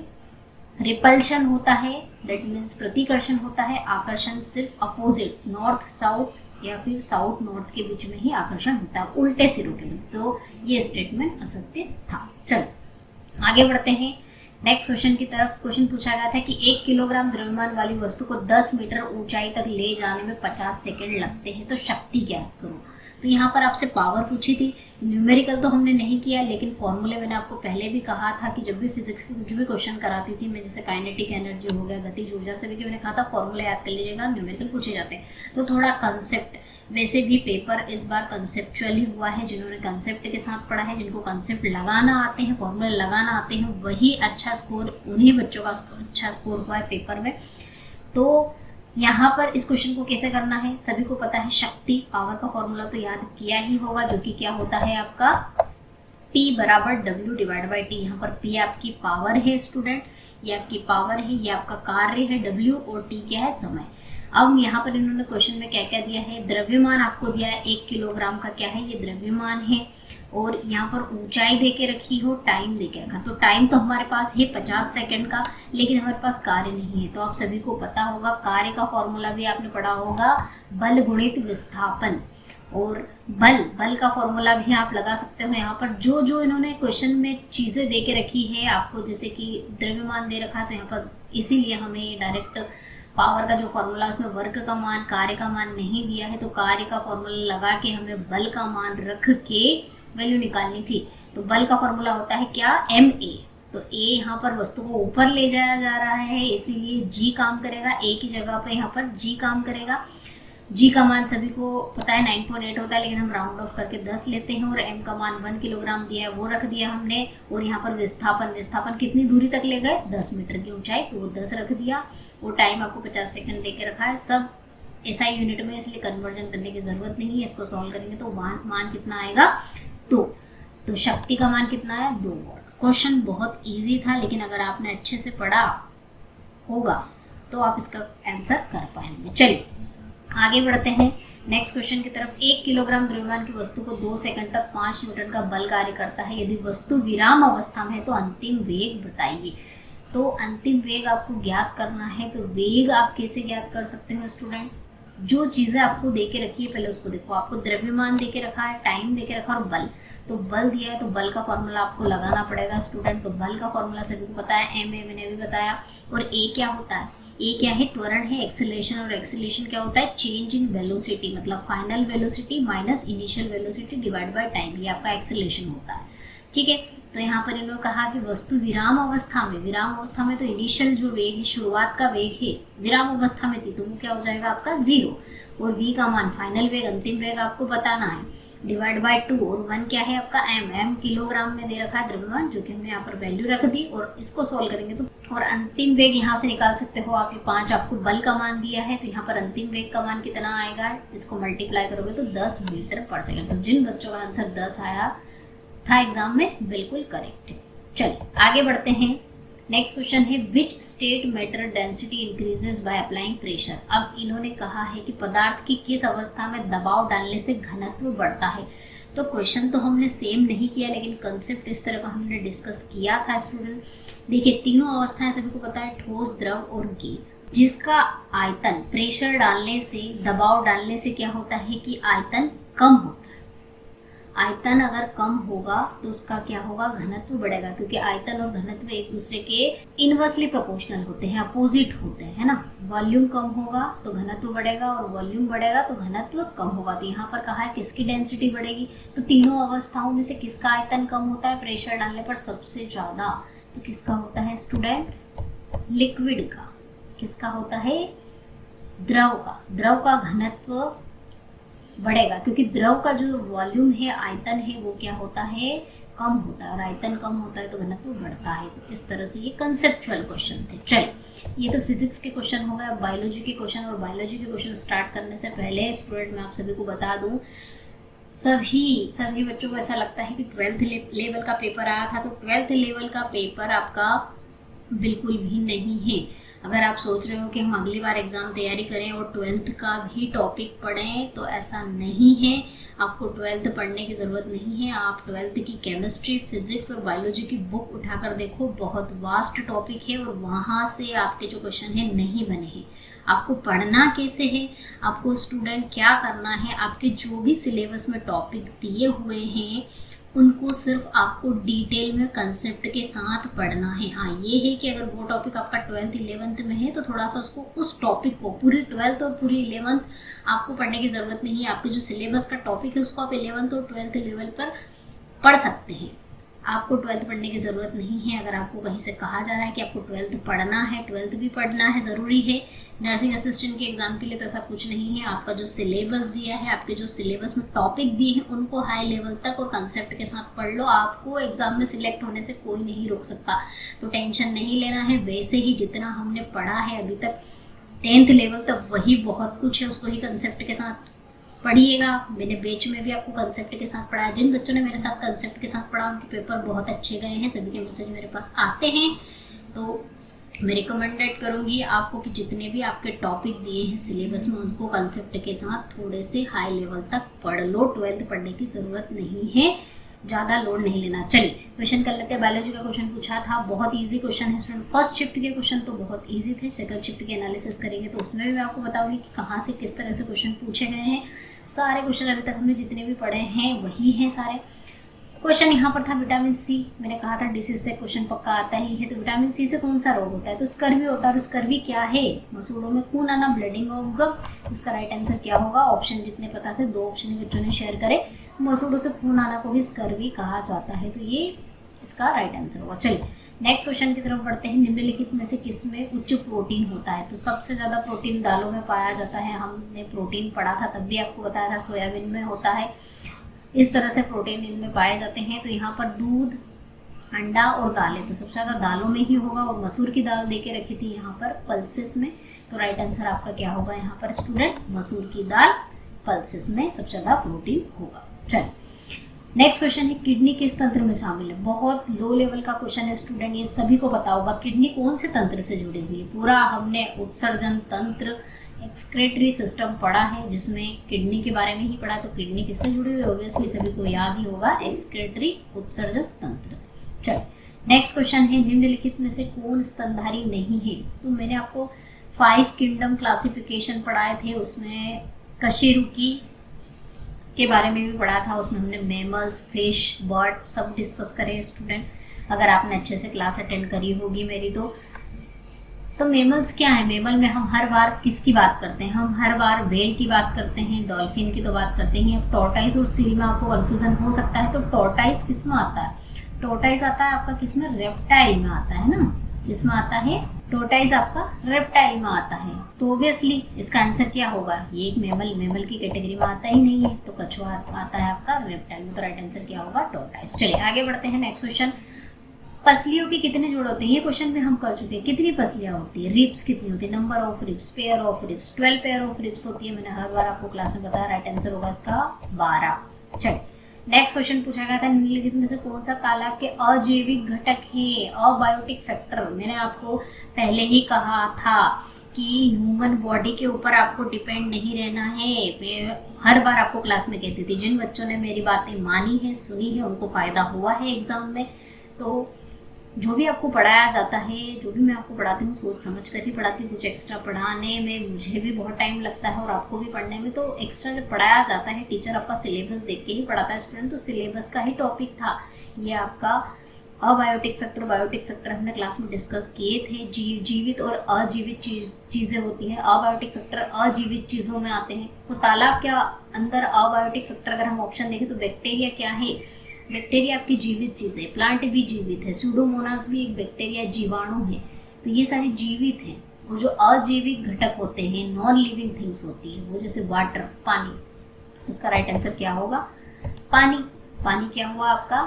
रिपल्शन होता है, दैट मीन्स प्रतिकर्षण होता है, आकर्षण सिर्फ अपोजिट, नॉर्थ साउथ या फिर साउथ नॉर्थ के बीच में ही आकर्षण होता है, उल्टे सिरों के बीच। तो ये स्टेटमेंट असत्य था। चलो आगे बढ़ते हैं नेक्स्ट क्वेश्चन की तरफ। क्वेश्चन पूछा गया था कि 1 किलोग्राम द्रव्यमान वाली वस्तु को 10 मीटर ऊंचाई तक ले जाने में 50 सेकेंड लगते हैं, तो शक्ति क्या करो? तो यहाँ पर आपसे पावर पूछी थी, न्यूमेरिकल तो हमने नहीं किया, लेकिन फॉर्मूले मैंने आपको पहले भी कहा था कि जब भी फिजिक्स की कुछ भी क्वेश्चन कराती थी मैं, जैसे काइनेटिक एनर्जी हो गया, गतिज ऊर्जा से भी मैंने कहा था फॉर्मूला याद कर लीजिएगा, न्यूमेरिकल पूछे जाते हैं। तो थोड़ा कंसेप्ट, वैसे भी पेपर इस बार कंसेप्चुअली हुआ है, जिन्होंने कंसेप्ट के साथ पढ़ा है, जिनको कंसेप्ट लगाना आते हैं, फॉर्मूले लगाना आते हैं, वही अच्छा स्कोर, उन्हीं बच्चों का अच्छा स्कोर हुआ है पेपर में। तो यहाँ पर इस क्वेश्चन को कैसे करना है सभी को पता है, शक्ति, पावर का फॉर्मूला तो याद किया ही होगा, जो कि क्या होता है आपका P बराबर W डिवाइड बाई T। यहाँ पर P आपकी पावर है स्टूडेंट, ये आपकी पावर है, ये आपका कार्य है W, और T क्या है? समय। अब यहाँ पर इन्होंने क्वेश्चन में क्या क्या दिया है? द्रव्यमान आपको दिया है 1 किलोग्राम का, क्या है? ये द्रव्यमान है, और यहाँ पर ऊंचाई देके रखी हो, टाइम देके रखा। तो टाइम तो हमारे पास है 50 सेकंड का, लेकिन हमारे पास कार्य नहीं है। तो आप सभी को पता होगा, कार्य का फॉर्मूला भी आपने पढ़ा होगा, बल गुणित विस्थापन। और बल का फॉर्मूला भी आप लगा सकते हो। यहाँ पर जो जो इन्होंने क्वेश्चन में चीजें दे के रखी है आपको, जैसे कि द्रव्यमान दे रखा, तो यहाँ पर इसीलिए हमें डायरेक्ट पावर का जो फॉर्मूला उसमें वर्क का मान, कार्य का मान नहीं दिया है, तो कार्य का फॉर्मूला लगा के हमें बल का मान रख के वैल्यू निकालनी थी। तो बल का फॉर्मूला होता है क्या? ma। तो a यहाँ पर वस्तु को ऊपर ले जाया जा रहा है, इसीलिए g काम करेगा, a की जगह पर यहाँ पर g काम करेगा। g का मान सभी को पता है 9.8 होता है, लेकिन हम राउंड ऑफ करके 10 लेते हैं, और m का मान 1 किलोग्राम दिया है वो रख दिया हमने। और यहाँ पर विस्थापन कितनी दूरी तक ले गए? 10 मीटर की ऊंचाई, तो वो 10 रख दिया। वो टाइम आपको 50 सेकंड दे के रखा है, सब SI यूनिट में, इसलिए कन्वर्जन करने की जरूरत नहीं है। इसको सॉल्व करेंगे तो मान कितना आएगा? तो शक्ति का मान कितना है? 2 वॉट। क्वेश्चन बहुत इजी था, लेकिन अगर आपने अच्छे से पढ़ा होगा तो आप इसका आंसर कर पाएंगे। चलिए आगे बढ़ते हैं नेक्स्ट क्वेश्चन की तरफ। 1 किलोग्राम द्रव्यमान की वस्तु को 2 सेकंड तक 5 न्यूटन का बल कार्य करता है, यदि वस्तु विराम अवस्था में है तो अंतिम वेग बताइए। तो अंतिम वेग आपको ज्ञात करना है, तो वेग आप कैसे ज्ञात कर सकते हो स्टूडेंट? जो चीजें आपको दे के रखी है पहले उसको देखो। आपको द्रव्यमान दे के रखा है, टाइम दे के रखा और बल, तो बल दिया है तो बल का फॉर्मूला आपको लगाना पड़ेगा स्टूडेंट। तो बल का फॉर्मूला सभी को पता है, ma मैंने भी बताया। और a क्या होता है? a क्या है? त्वरण है, एक्सेलरेशन। और एक्सेलरेशन क्या होता है? चेंज इन वेलोसिटी, मतलब final velocity minus initial velocity divide by time, ये आपका एक्सेलरेशन होता है। ठीक है, तो यहाँ पर इन्होंने कहा कि वस्तु विराम अवस्था में तो इनिशियल जो वेग है, शुरुआत का वेग है, विराम अवस्था में थी, तो वो क्या हो जाएगा आपका 0। और v का मान, फाइनल वेग, अंतिम वेग आपको बताना है। डिवाइड बाय 2 और 1 क्या है आपका एम किलोग्राम में दे रखा है द्रव्यमान, जो कि हमने यहाँ पर वैल्यू रख दी और इसको सॉल्व करेंगे तो और अंतिम वेग यहाँ से निकाल सकते हो आप। ये 5 आपको बल का मान दिया है तो यहाँ पर अंतिम वेग का मान कितना आएगा, इसको मल्टीप्लाई करोगे तो 10 मीटर पर सेकेंड। तो जिन बच्चों का आंसर 10 आया था एग्जाम में बिल्कुल करेक्ट है। चलिए आगे बढ़ते हैं। नेक्स्ट क्वेश्चन है which state matter density increases by applying pressure. अब इन्होंने कहा है कि पदार्थ की किस अवस्था में दबाव डालने से घनत्व बढ़ता है। तो क्वेश्चन तो हमने सेम नहीं किया लेकिन कंसेप्ट इस तरह का हमने डिस्कस किया था स्टूडेंट। देखिए तीनों अवस्थाएं सभी को पता है, ठोस, द्रव और गैस। जिसका आयतन प्रेशर डालने से, दबाव डालने से क्या होता है कि आयतन कम होता है। आयतन अगर कम होगा तो उसका क्या होगा, घनत्व बढ़ेगा, क्योंकि आयतन और घनत्व एक दूसरे के इनवर्सली प्रोपोर्शनल होते हैं, अपोजिट होते हैं, है ना। वॉल्यूम कम होगा तो घनत्व बढ़ेगा और वॉल्यूम बढ़ेगा तो घनत्व कम होगा। तो यहाँ पर कहा है किसकी डेंसिटी बढ़ेगी, तो तीनों अवस्थाओं में से किसका आयतन कम होता है प्रेशर डालने पर सबसे ज्यादा। तो किसका होता है स्टूडेंट, लिक्विड का। किसका होता है, द्रव का। द्रव का घनत्व बढ़ेगा क्योंकि द्रव का जो वॉल्यूम है, आयतन है, वो क्या होता है, कम होता है और आयतन कम होता है तो घनत्व बढ़ता है। तो इस तरह से ये कंसेप्चुअल क्वेश्चन थे। चलिए ये तो फिजिक्स के क्वेश्चन हो गए। अब बायोलॉजी के क्वेश्चन, और बायोलॉजी के क्वेश्चन स्टार्ट करने से पहले स्टूडेंट मैं आप सभी को बता दूं, सभी बच्चों को ऐसा लगता है कि 12th लेवल का पेपर आया था, तो 12th लेवल का पेपर आपका बिल्कुल भी नहीं है। अगर आप सोच रहे हो कि हम अगली बार एग्जाम तैयारी करें और 12th का भी टॉपिक पढ़ें, तो ऐसा नहीं है। आपको 12th पढ़ने की ज़रूरत नहीं है। आप 12th की केमिस्ट्री, फिजिक्स और बायोलॉजी की बुक उठाकर देखो, बहुत वास्ट टॉपिक है और वहाँ से आपके जो क्वेश्चन है नहीं बने हैं। आपको पढ़ना कैसे है, आपको स्टूडेंट क्या करना है, आपके जो भी सिलेबस में टॉपिक दिए हुए हैं उनको सिर्फ आपको डिटेल में कंसेप्ट के साथ पढ़ना है। हाँ ये है कि अगर वो टॉपिक आपका 12th 11th में है तो थोड़ा सा उसको, उस टॉपिक को पूरी 12th और पूरी 11th आपको पढ़ने की ज़रूरत नहीं है। आपके जो सिलेबस का टॉपिक है उसको आप 11th और 12th लेवल पर पढ़ सकते हैं। आपको 12th पढ़ने की ज़रूरत नहीं है। अगर आपको कहीं से कहा जा रहा है कि आपको 12th पढ़ना है, 12th भी पढ़ना है, ज़रूरी है नर्सिंग असिस्टेंट के एग्जाम के लिए, तो ऐसा कुछ नहीं है। आपका जो सिलेबस दिया है, आपके जो सिलेबस में टॉपिक दिए हैं उनको हाई लेवल तक और कंसेप्ट के साथ पढ़ लो। आपको एग्जाम में सिलेक्ट होने से कोई नहीं रोक सकता, तो टेंशन नहीं लेना है। वैसे ही जितना हमने पढ़ा है अभी तक 10th लेवल तक वही बहुत कुछ है, उसको ही कंसेप्ट के साथ पढ़िएगा। मैंने बैच में भी आपको कंसेप्ट के साथ पढ़ाया। जिन बच्चों ने मेरे साथ कंसेप्ट के साथ पढ़ा उनके पेपर बहुत अच्छे गए हैं, सभी के मैसेज मेरे पास आते हैं। तो मैं रिकमेंडेड करूंगी आपको कि जितने भी आपके टॉपिक दिए हैं सिलेबस में उनको कंसेप्ट के साथ थोड़े से हाई लेवल तक पढ़ लो। 12th पढ़ने की ज़रूरत नहीं है, ज़्यादा लोड नहीं लेना। चलिए क्वेश्चन कर लेते हैं। बायोलॉजी का क्वेश्चन पूछा था, बहुत इजी क्वेश्चन है स्टूडेंट। फर्स्ट शिफ्ट के क्वेश्चन तो बहुत इजी थे, सेकंड शिफ्ट के एनालिसिस करेंगे तो उसमें भी मैं आपको बताऊंगी कि कहाँ से किस तरह से क्वेश्चन पूछे गए हैं। सारे क्वेश्चन अभी तक हमने जितने भी पढ़े हैं वही हैं सारे। क्वेश्चन यहाँ पर था विटामिन सी, मैंने कहा था डिसीज से क्वेश्चन पक्का आता ही है। तो विटामिन सी से कौन सा रोग होता है, तो स्कर्वी होता है। और स्कर्वी क्या है, मसूड़ों में खून आना, ब्लीडिंग ऑफ। उसका राइट आंसर क्या होगा, ऑप्शन जितने पता थे 2 ऑप्शन बच्चों ने शेयर करे। मसूड़ों से खून आना को भी स्कर्वी कहा जाता है, तो ये इसका राइट आंसर होगा। चलिए नेक्स्ट क्वेश्चन की तरफ बढ़ते हैं। निम्नलिखित में से किसमें उच्च प्रोटीन होता है, तो सबसे ज़्यादा प्रोटीन दालों में पाया जाता है। हमने प्रोटीन पढ़ा था तब भी आपको बताया था सोयाबीन में होता है। इस तरह से प्रोटीन इनमें पाए जाते हैं। तो यहाँ पर दूध, अंडा और दालें, तो सबसे ज़्यादा दालों में ही होगा। और मसूर की दाल देके रखी थी यहाँ पर पल्सेस में, तो राइट आंसर आपका क्या होगा यहाँ पर स्टूडेंट, मसूर की दाल पल्सेस में सबसे ज़्यादा प्रोटीन होगा। चलिए नेक्स्ट क्वेश्चन है, किडनी किस तंत्र में शामिल है। बहुत लो लेवल का क्वेश्चन है स्टूडेंट, ये सभी को पता होगा। किडनी कौन से तंत्र से जुड़ी हुई है, पूरा हमने उत्सर्जन तंत्र, एक्सक्रेटरी सिस्टम पढ़ा है जिसमें किडनी के बारे में ही पढ़ा। तो किडनी किससे जुड़ी हुई है, ऑब्वियसली सभी को याद ही होगा, एक्सक्रेटरी उत्सर्जन तंत्र से। चलिए नेक्स्ट क्वेश्चन है, निम्नलिखित में से कौन स्तनधारी नहीं है। तो मैंने आपको 5 किंगडम क्लासिफिकेशन पढ़ाए थे, उसमें कशेरुकी के बारे में भी पढ़ा था। उसमें हमने मैमल्स, फिश, बर्ड सब डिस्कस करे स्टूडेंट। अगर आपने अच्छे से क्लास अटेंड करी होगी मेरी तो मेमल्स क्या है, मेमल में हम हर बार किसकी बात करते हैं, हम हर बार व्हेल की बात करते हैं, डॉल्फिन की तो बात करते हैं। अब टॉर्टाइस और सील में आपको कंफ्यूजन हो सकता है, तो टॉर्टाइस किस में आता है, टॉर्टाइस आता है आपका किस में, रेप्टाइल में आता है ना, किस में आता है, टोर्टाइज आपका रेप्टाइल में आता है, तो ऑब्वियसली इसका आंसर क्या होगा, ये एक मेमल की कैटेगरी में आता ही नहीं है, तो कछुआ आता है आपका रेप्टाइल में, तो राइट आंसर क्या होगा, टोर्टाइज। चलिए आगे बढ़ते हैं। नेक्स्ट क्वेश्चन, पसलियों के कितने जोड़ होते हैं, ये क्वेश्चन में हम कर चुके हैं। कितनी पसलियां होती है, रिब्स कितनी होती है, number of ribs, pair of ribs, 12 pair of ribs होती है, मैंने हर बार आपको क्लास में बताया। राइट आंसर होगा इसका 12। चलिए नेक्स्ट क्वेश्चन पूछा गया था, निम्नलिखित में से कौन सा तालाब के अजैविक घटक है, अबायोटिक फैक्टर। मैंने आपको पहले ही कहा था कि ह्यूमन बॉडी के ऊपर आपको डिपेंड नहीं रहना है। मैं हर बार आपको क्लास में कहती थी, जिन बच्चों ने मेरी बातें मानी है, सुनी है, उनको फायदा हुआ है एग्जाम में। तो जो भी आपको पढ़ाया जाता है, जो भी मैं आपको पढ़ाती हूँ, सोच समझ कर ही पढ़ाती हूँ। कुछ एक्स्ट्रा पढ़ाने में मुझे भी बहुत टाइम लगता है और आपको भी पढ़ने में, तो एक्स्ट्रा जब पढ़ाया जाता है, टीचर आपका सिलेबस देख के ही पढ़ाता है स्टूडेंट, तो सिलेबस का ही टॉपिक था ये आपका अबायोटिक फैक्टर, बायोटिक फैक्टर हमने क्लास में डिस्कस किए थे। जीवित और अजीवित चीजें होती हैं। अबायोटिक फैक्टर अजीवित चीजों में आते हैं। तो तालाब के अंदर अबायोटिक फैक्टर अगर हम ऑप्शन देखें तो बैक्टीरिया क्या है, बैक्टीरिया आपकी जीवित चीज है, प्लांट भी जीवित है, सूडोमोनास भी एक बैक्टीरिया जीवाणु है, तो ये सारी जीवित है। और जो अजैविक घटक होते हैं, नॉन लिविंग थिंग्स होती है, वो जैसे वाटर, पानी, उसका राइट आंसर क्या होगा, पानी। पानी क्या हुआ आपका,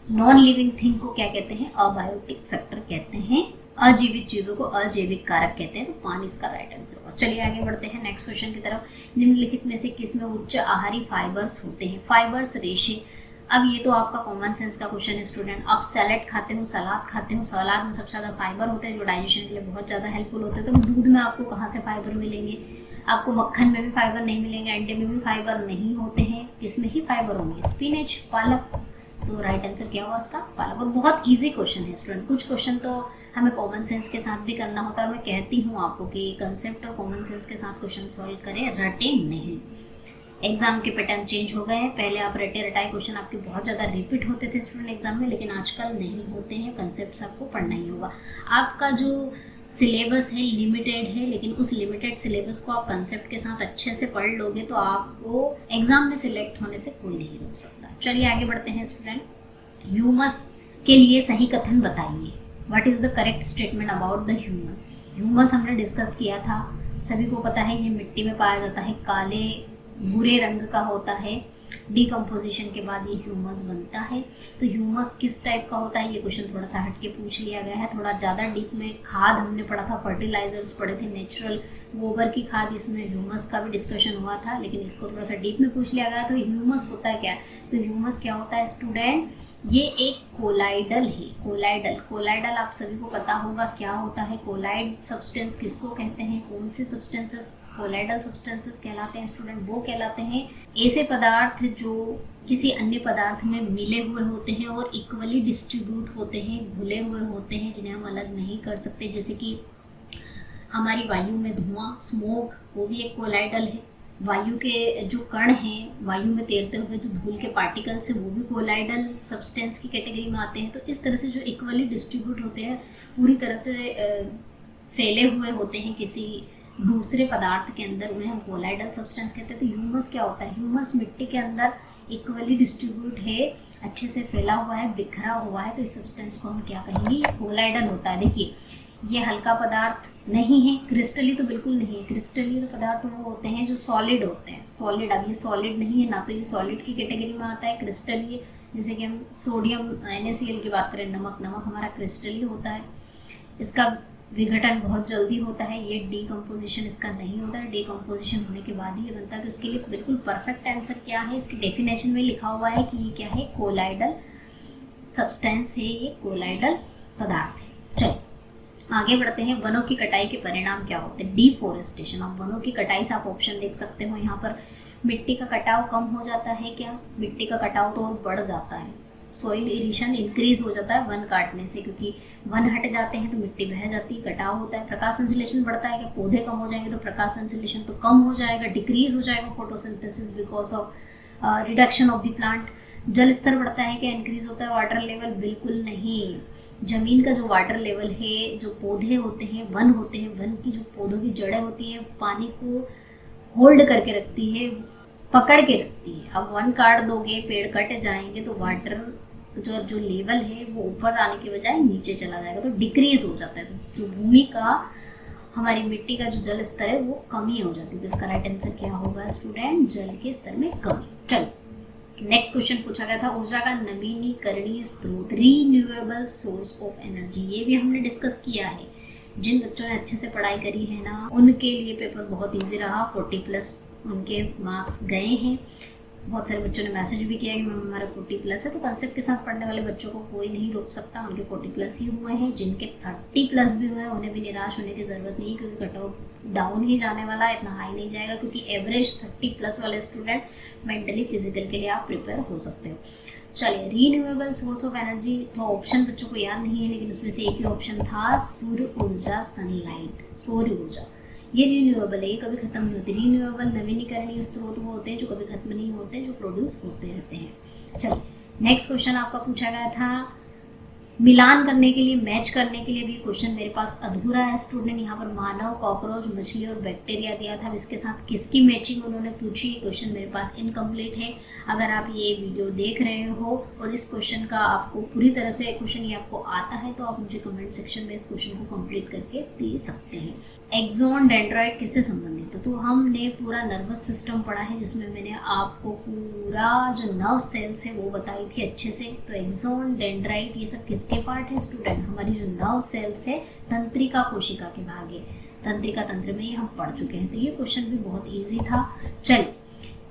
नॉन लिविंग थिंग को क्या कहते हैं, अबायोटिक फैक्टर कहते हैं, अजीवित चीजों को अजैविक कारक कहते हैं, तो पानी इसका राइट आंसर होगा। चलिए आगे बढ़ते हैं नेक्स्ट क्वेश्चन की तरफ। निम्नलिखित में से किसमें उच्च आहारी फाइबर्स होते हैं, फाइबर्स रेशे। अब ये तो आपका कॉमन सेंस का क्वेश्चन है स्टूडेंट। आप सैलेड खाते हो, सलाद खाते हो, सलाद में सबसे ज्यादा फाइबर होते हैं जो डाइजेशन के लिए बहुत ज्यादा हेल्पफुल होते हैं, तो दूध में आपको कहाँ से फाइबर मिलेंगे, आपको मक्खन में भी फाइबर नहीं मिलेंगे, अंडे में भी फाइबर नहीं होते हैं, किसमें ही फाइबर होंगे, स्पिनच, पालक। तो राइट आंसर क्या हुआ इसका, पालक। और बहुत इजी क्वेश्चन है स्टूडेंट, कुछ क्वेश्चन तो हमें कॉमन सेंस के साथ भी करना होता है, और मैं कहती हूँ आपको कि कंसेप्ट और कॉमन सेंस के साथ क्वेश्चन सॉल्व करें, रटे नहीं। एग्जाम के पैटर्न चेंज हो गए हैं, पहले आप रटे रटाए क्वेश्चन आपके बहुत ज़्यादा रिपीट होते थे स्टूडेंट एग्जाम में, लेकिन आजकल नहीं होते हैं। कंसेप्ट आपको पढ़ना ही होगा। आपका जो सिलेबस है लिमिटेड है, लेकिन उस लिमिटेड सिलेबस को आप कंसेप्ट के साथ अच्छे से पढ़ लोगे तो आपको एग्जाम में सिलेक्ट होने से कोई नहीं रोक सकता। चलिए आगे बढ़ते हैं स्टूडेंट। ह्यूमस के लिए सही कथन बताइए। What is the correct statement about the humus. Humus हमने डिस्कस किया था, सभी को पता है ये मिट्टी में पाया जाता है, काले भूरे रंग का होता है, डिकम्पोजिशन के बाद ये ह्यूमस बनता है। तो ह्यूमस किस टाइप का होता है, ये क्वेश्चन थोड़ा सा हट के पूछ लिया गया है। थोड़ा ज़्यादा डीप में खाद हमने पढ़ा था, फर्टिलाइजर्स पढ़े थे, नेचुरल गोबर की खाद, इसमें ह्यूमस का भी डिस्कशन हुआ था, लेकिन इसको थोड़ा सा डीप में पूछ लिया गया। तो ह्यूमस होता है क्या, तो ह्यूमस क्या होता है स्टूडेंट, ये एक कोलाइडल है। कोलाइडल आप सभी को पता होगा क्या होता है। कोलाइड सब्सटेंस किसको कहते हैं, कौन से सब्सटेंसेस कोलाइडल सब्सटेंसेस कहलाते हैं स्टूडेंट, वो कहलाते हैं ऐसे पदार्थ जो किसी अन्य पदार्थ में मिले हुए होते हैं और इक्वली डिस्ट्रीब्यूट होते हैं, घुले हुए होते हैं, जिन्हें हम अलग नहीं कर सकते। जैसे कि हमारी वायु में धुआं, स्मोक, वो भी एक कोलाइडल है। वायु के जो कण हैं, वायु में तैरते हुए जो धूल के पार्टिकल्स हैं, वो भी कोलाइडल सब्सटेंस की कैटेगरी में आते हैं। तो इस तरह से जो इक्वली डिस्ट्रीब्यूट होते हैं, पूरी तरह से फैले हुए होते हैं किसी दूसरे पदार्थ के अंदर, उन्हें हम कोलाइडल सब्सटेंस कहते हैं। तो ह्यूमस क्या होता है, ह्यूमस मिट्टी के अंदर इक्वली डिस्ट्रीब्यूट है, अच्छे से फैला हुआ है, बिखरा हुआ है, तो इस सब्सटेंस को हम क्या कहेंगे, ये कोलाइडल होता है। देखिए ये हल्का पदार्थ नहीं है, क्रिस्टली तो बिल्कुल नहीं है। क्रिस्टली तो पदार्थ वो होते हैं जो सॉलिड होते हैं, सॉलिड। अब ये सॉलिड नहीं है ना, तो ये सॉलिड की कैटेगरी में आता है। क्रिस्टली जैसे कि हम सोडियम NaCl की बात करें, नमक हमारा क्रिस्टली होता है, इसका विघटन बहुत जल्दी होता है। ये डीकम्पोजिशन इसका नहीं होता है, डीकम्पोजिशन होने के बाद ही ये बनता है। तो इसके लिए बिल्कुल परफेक्ट आंसर क्या है, इसकी डेफिनेशन में लिखा हुआ है कि ये क्या है, कोलाइडल सब्सटेंस है, ये कोलाइडल पदार्थ है। चलिए आगे बढ़ते हैं। वनों की कटाई के परिणाम क्या होते हैं, डिफोरेस्टेशन। आप वनों की कटाई से आप ऑप्शन देख सकते हो यहाँ पर। मिट्टी का कटाव कम हो जाता है क्या, मिट्टी का कटाव तो और बढ़ जाता है। सॉइल इरिशन इंक्रीज हो जाता है वन काटने से, क्योंकि वन हट जाते हैं तो मिट्टी बह जाती है, कटाव होता है। प्रकाश संश्लेषण बढ़ता है, क्या पौधे कम हो जाएंगे तो प्रकाश संश्लेषण तो कम हो जाएगा, डिक्रीज हो जाएगा photosynthesis because of reduction of the plant. जल स्तर बढ़ता है क्या, इंक्रीज होता है। वाटर लेवल बिल्कुल नहीं। जमीन का जो वाटर लेवल है, जो पौधे होते हैं, वन होते हैं, वन की जो पौधों की जड़ें होती हैं, पानी को होल्ड करके रखती है, पकड़ के रखती है। अब वन काट दोगे, पेड़ कट जाएंगे तो वाटर जो लेवल है वो ऊपर आने के बजाय नीचे चला जाएगा, तो डिक्रीज हो जाता है। तो जो भूमि का, हमारी मिट्टी का जो जल स्तर है वो कमी हो जाती है। तो इसका राइट आंसर क्या होगा स्टूडेंट? जल के स्तर में कमी। चलो नेक्स्ट क्वेश्चन पूछा गया था, ऊर्जा का नवीनीकरणीय स्रोत, रीन्यूएबल सोर्स ऑफ एनर्जी। ये भी हमने डिस्कस किया है। जिन बच्चों ने अच्छे से पढ़ाई करी है ना, उनके लिए पेपर बहुत इजी रहा, 40+ उनके मार्क्स गए हैं। बहुत सारे बच्चों ने मैसेज भी किया कि मैम हमारा 40+ है। तो कंसेप्ट के साथ पढ़ने वाले बच्चों को कोई नहीं रोक सकता, उनके 40+ ही हुए हैं। जिनके 30+ भी हुए हैं उन्हें भी निराश होने की ज़रूरत नहीं, क्योंकि कट ऑफ डाउन ही जाने वाला है, इतना हाई नहीं जाएगा, क्योंकि एवरेज 30+ वाले स्टूडेंट मेंटली फिजिकल के लिए आप प्रिपेयर हो सकते हो। चलिए, रीन्यूएबल सोर्स ऑफ एनर्जी, तो ऑप्शन बच्चों को याद नहीं है, लेकिन उसमें से एक ही ऑप्शन था सूर्य ऊर्जा, सनलाइट, सौर ऊर्जा। ये रीन्यूएबल है, ये कभी खत्म नहीं होती। रीन्यूएबल नवीनीकरणीय स्रोत वो होते हैं जो कभी खत्म नहीं होते, जो प्रोड्यूस होते रहते हैं। चलिए नेक्स्ट क्वेश्चन आपका पूछा गया था, मिलान करने के लिए, मैच करने के लिए भी क्वेश्चन मेरे पास अधूरा है स्टूडेंट। यहाँ पर मानव, कॉकरोच, मछली और बैक्टीरिया दिया था, इसके साथ किसकी मैचिंग उन्होंने पूछी, क्वेश्चन मेरे पास इनकम्प्लीट है। अगर आप ये वीडियो देख रहे हो और इस क्वेश्चन का आपको पूरी तरह से क्वेश्चन ये आपको आता है, तो आप मुझे कमेंट सेक्शन में इस क्वेश्चन को कंप्लीट करके दे सकते हैं। एक्सॉन डेंड्राइट किससे संबंधित है? तो हमने पूरा नर्वस सिस्टम पढ़ा है, जिसमें मैंने आपको पूरा जो नर्व सेल्स है वो बताई थी अच्छे से। तो एक्सॉन डेंड्राइट ये सब किसके पार्ट है स्टूडेंट? हमारी जो नर्व सेल्स है, तंत्रिका कोशिका के भाग है। तंत्रिका तंत्र में ये हम पढ़ चुके हैं, तो ये क्वेश्चन भी बहुत ईजी था। चलिए,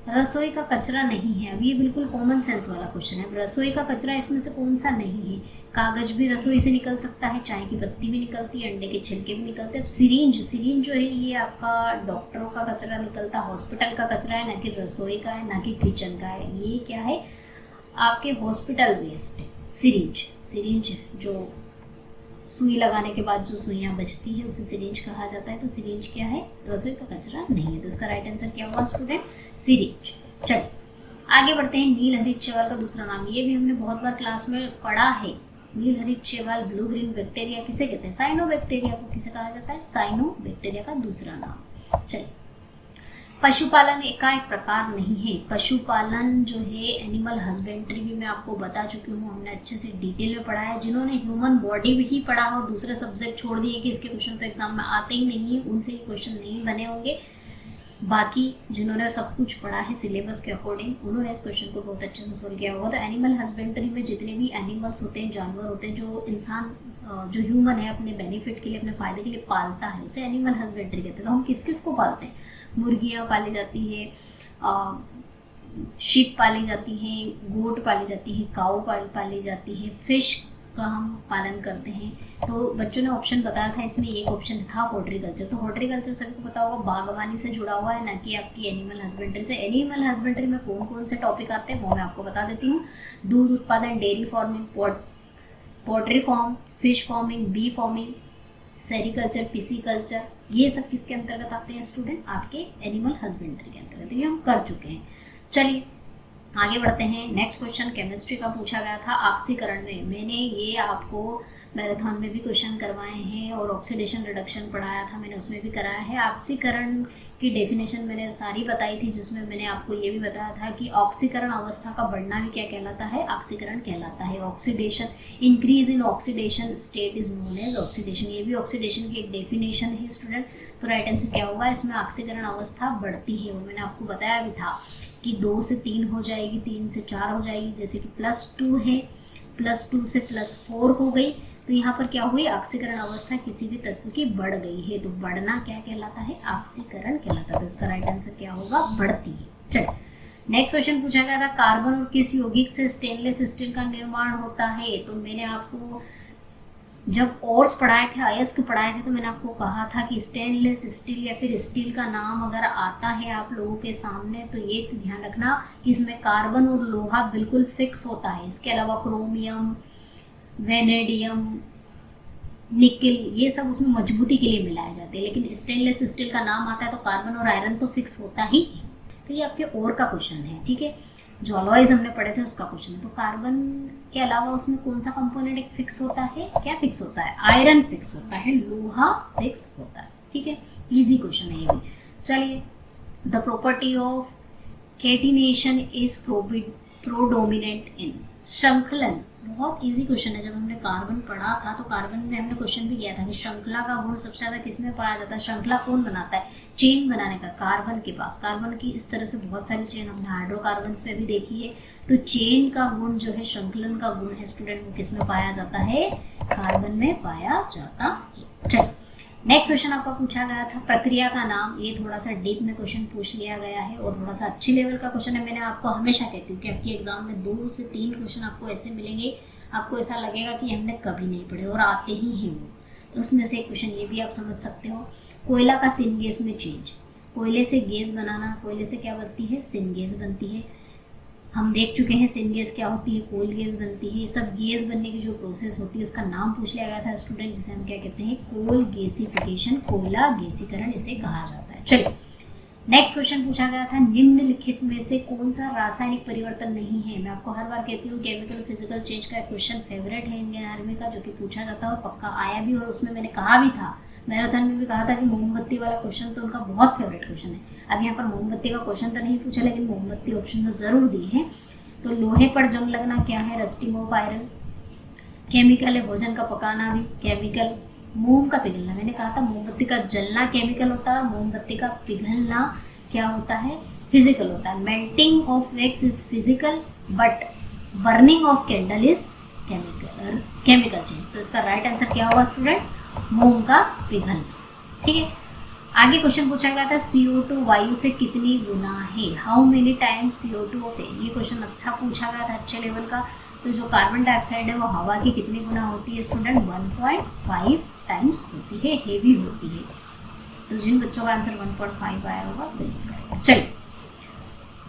रसोई का कचरा नहीं है, अब ये बिल्कुल कॉमन सेंस वाला क्वेश्चन है। रसोई का कचरा इसमें से कौन सा नहीं है? कागज भी रसोई से निकल सकता है, चाय की पत्ती भी निकलती है, अंडे के छिलके भी निकलते हैं। अब सिरिंज जो है ये आपका डॉक्टरों का कचरा निकलता है, हॉस्पिटल का कचरा है, ना कि रसोई का है, ना कि किचन का है। ये क्या है? आपके हॉस्पिटल वेस्ट है। सिरिंज जो सुई लगाने के बाद जो सुइयां बचती है उसे सिरिंज कहा जाता है। तो सिरिंज क्या है? रसोई का कचरा नहीं है। तो इसका राइट आंसर क्या हुआ स्टूडेंट? सिरिंज। चलिए आगे बढ़ते हैं। नील हरित शैवाल का दूसरा नाम, ये भी हमने बहुत बार क्लास में पढ़ा है। नील हरित शैवाल, ब्लू ग्रीन बैक्टीरिया किसे कहते हैं? साइनोबैक्टीरिया को किसे कहा जाता है? साइनोबैक्टीरिया का दूसरा नाम। चलिए, पशुपालन एकाएक प्रकार नहीं है। पशुपालन जो है, एनिमल हस्बेंड्री भी मैं आपको बता चुकी हूँ, हमने अच्छे से डिटेल में पढ़ा है। जिन्होंने ह्यूमन बॉडी भी ही पढ़ा और दूसरे सब्जेक्ट छोड़ दिए कि इसके क्वेश्चन तो एग्जाम में आते ही नहीं है, उनसे ये क्वेश्चन नहीं बने होंगे। बाकी जिन्होंने सब कुछ पढ़ा है सिलेबस के अकॉर्डिंग, उन्होंने इस क्वेश्चन को बहुत अच्छे से सोल्व किया होगा। तो एनिमल हस्बेंड्री में जितने भी एनिमल्स होते हैं, जानवर होते हैं, जो इंसान जो ह्यूमन है अपने बेनिफिट के लिए, अपने फायदे के लिए पालता है, उसे एनिमल हस्बेंड्री कहते हैं। तो हम किस किस को पालते हैं? मुर्गियाँ पाली जाती है, शीप पाली जाती हैं, गोट पाली जाती है, काऊ पाली जाती है, फिश का हम पालन करते हैं। तो बच्चों ने ऑप्शन बताया था, इसमें एक ऑप्शन था हॉर्टिकल्चर। तो हॉर्टिकल्चर सभी को पता होगा बागवानी से जुड़ा हुआ है, ना कि आपकी एनिमल हस्बेंड्री से। एनिमल हस्बेंड्री में कौन कौन से टॉपिक आते हैं वो मैं आपको बता देती हूँ। दूध उत्पादन, dairy farming, poultry farm, fish farming, bee farming, sericulture, pisciculture, ये सब किसके अंतर्गत आते हैं स्टूडेंट? आपके एनिमल हस्बेंड्री के अंतर्गत। ये हम कर चुके हैं। चलिए आगे बढ़ते हैं। नेक्स्ट क्वेश्चन केमिस्ट्री का पूछा गया था, ऑक्सीकरण में। मैंने ये आपको मैराथन में भी क्वेश्चन करवाए हैं और ऑक्सीडेशन रिडक्शन पढ़ाया था मैंने, उसमें भी कराया है। ऑक्सीकरण की डेफिनेशन मैंने सारी बताई थी, जिसमें मैंने आपको ये भी बताया था कि ऑक्सीकरण अवस्था का बढ़ना भी क्या कहलाता है? ऑक्सीकरण कहलाता है। Oxidation, increase in oxidation state is known as oxidation. ये भी ऑक्सीडेशन की एक डेफिनेशन है स्टूडेंट। तो राइट आंसर क्या होगा? इसमें ऑक्सीकरण अवस्था बढ़ती है, वो मैंने आपको बताया भी था कि 2 से 3 हो जाएगी, 3 से 4 हो जाएगी। जैसे कि +2 है, +2 से +4 हो गई, तो यहाँ पर क्या हुई? ऑक्सीकरण अवस्था किसी भी तत्व की बढ़ गई है। तो बढ़ना क्या कहलाता है? ऑक्सीकरण कहलाता है। तो उसका राइट आंसर क्या होगा? बढ़ती है। चलिए नेक्स्ट क्वेश्चन पूछा गया था, कार्बन और किस यौगिक से स्टेनलेस स्टील का निर्माण होता है? तो मैंने आपको जब ओर्स पढ़ाए थे, अयस्क पढ़ाए थे, तो मैंने आपको कहा था कि स्टेनलेस स्टील या फिर स्टील का नाम अगर आता है आप लोगों के सामने, तो ये ध्यान रखना कि इसमें कार्बन और लोहा बिल्कुल फिक्स होता है। इसके अलावा क्रोमियम, वेनेडियम, निकल, ये सब उसमें मजबूती के लिए मिलाए जाते हैं। लेकिन स्टेनलेस स्टील का नाम आता है तो कार्बन और आयरन तो फिक्स होता ही। तो ये आपके और का क्वेश्चन है, ठीक है। जो अलॉयज हमने पढ़े थे उसका क्वेश्चन है। तो कार्बन के अलावा उसमें कौन सा कंपोनेंट एक फिक्स होता है? क्या फिक्स होता है? आयरन फिक्स होता है, लोहा फिक्स होता है, ठीक है। इजी क्वेश्चन है ये भी। चलिए, the property of catenation is predominant in. श्रृंखलन बहुत इजी क्वेश्चन है। जब हमने कार्बन पढ़ा था तो कार्बन में हमने क्वेश्चन भी किया था कि श्रृंखला का गुण सबसे ज्यादा किसमें पाया जाता है, श्रृंखला कौन बनाता है, चेन बनाने का कार्बन के पास। कार्बन की इस तरह से बहुत सारी चेन हमने हाइड्रोकार्बन में भी देखी है। तो चेन का गुण जो है, श्रृंखलन का गुण है स्टूडेंट, वो किसमें पाया जाता है, कार्बन में पाया जाता है। चलिए नेक्स्ट क्वेश्चन आपका पूछा गया था प्रक्रिया का नाम। ये थोड़ा सा डीप में क्वेश्चन पूछ लिया गया है और थोड़ा सा अच्छी लेवल का क्वेश्चन है। मैंने आपको हमेशा कहती हूँ कि आपके एग्जाम में 2 से 3 क्वेश्चन आपको ऐसे मिलेंगे, आपको ऐसा लगेगा कि हमने कभी नहीं पढ़े और आते ही हैं वो। उसमें से एक क्वेश्चन ये भी आप समझ सकते हो, कोयला का सिनगैस में चेंज। कोयले से गैस बनाना, कोयले से क्या बनती है, सिनगैस बनती है। हम देख चुके हैं सिनगैस क्या होती है, कोल गैस बनती है। ये सब गैस बनने की जो प्रोसेस होती है उसका नाम पूछ लिया गया था स्टूडेंट, जिसे हम क्या कहते हैं, कोल गैसिफिकेशन, कोयला गैसीकरण इसे कहा जाता है। चलिए नेक्स्ट क्वेश्चन पूछा गया था निम्नलिखित में से कौन सा रासायनिक परिवर्तन नहीं है। मैं आपको हर बार कहती हूँ केमिकल फिजिकल चेंज का क्वेश्चन फेवरेट है इंडियन आर्मी का, जो कि पूछा जाता है और पक्का आया भी। और उसमें मैंने कहा भी था, मैराथन में भी कहा था कि मोमबत्ती वाला क्वेश्चन तो उनका बहुत फेवरेट क्वेश्चन है। अब यहाँ पर मोमबत्ती का क्वेश्चन तो नहीं पूछा, लेकिन मोमबत्ती ऑप्शन में जरूर दी है। तो लोहे पर जंग लगना क्या है, रस्टिंग ऑफ आयरन। केमिकल है भोजन का पकाना भी केमिकल। मोम का पिघलना, मैंने कहा था मोमबत्ती का जलना केमिकल होता है, मोमबत्ती का पिघलना क्या होता है, फिजिकल होता है। Melting of wax is physical but burning of candle is chemical change. तो इसका राइट आंसर क्या होगा स्टूडेंट, मोम का पिघलना। ठीक है, आगे क्वेश्चन पूछा गया था CO2 वायु से कितनी गुना है, how many times CO2 of air. ये क्वेश्चन अच्छा पूछा गया था, अच्छे लेवल का। तो जो कार्बन डाइऑक्साइड है वो हवा की कितनी गुना होती है स्टूडेंट, 1.5 टाइम्स होती है, हेवी होती है। तो जिन बच्चों का आंसर 1.5 आया होगा बिल्कुल करेक्ट। चलिए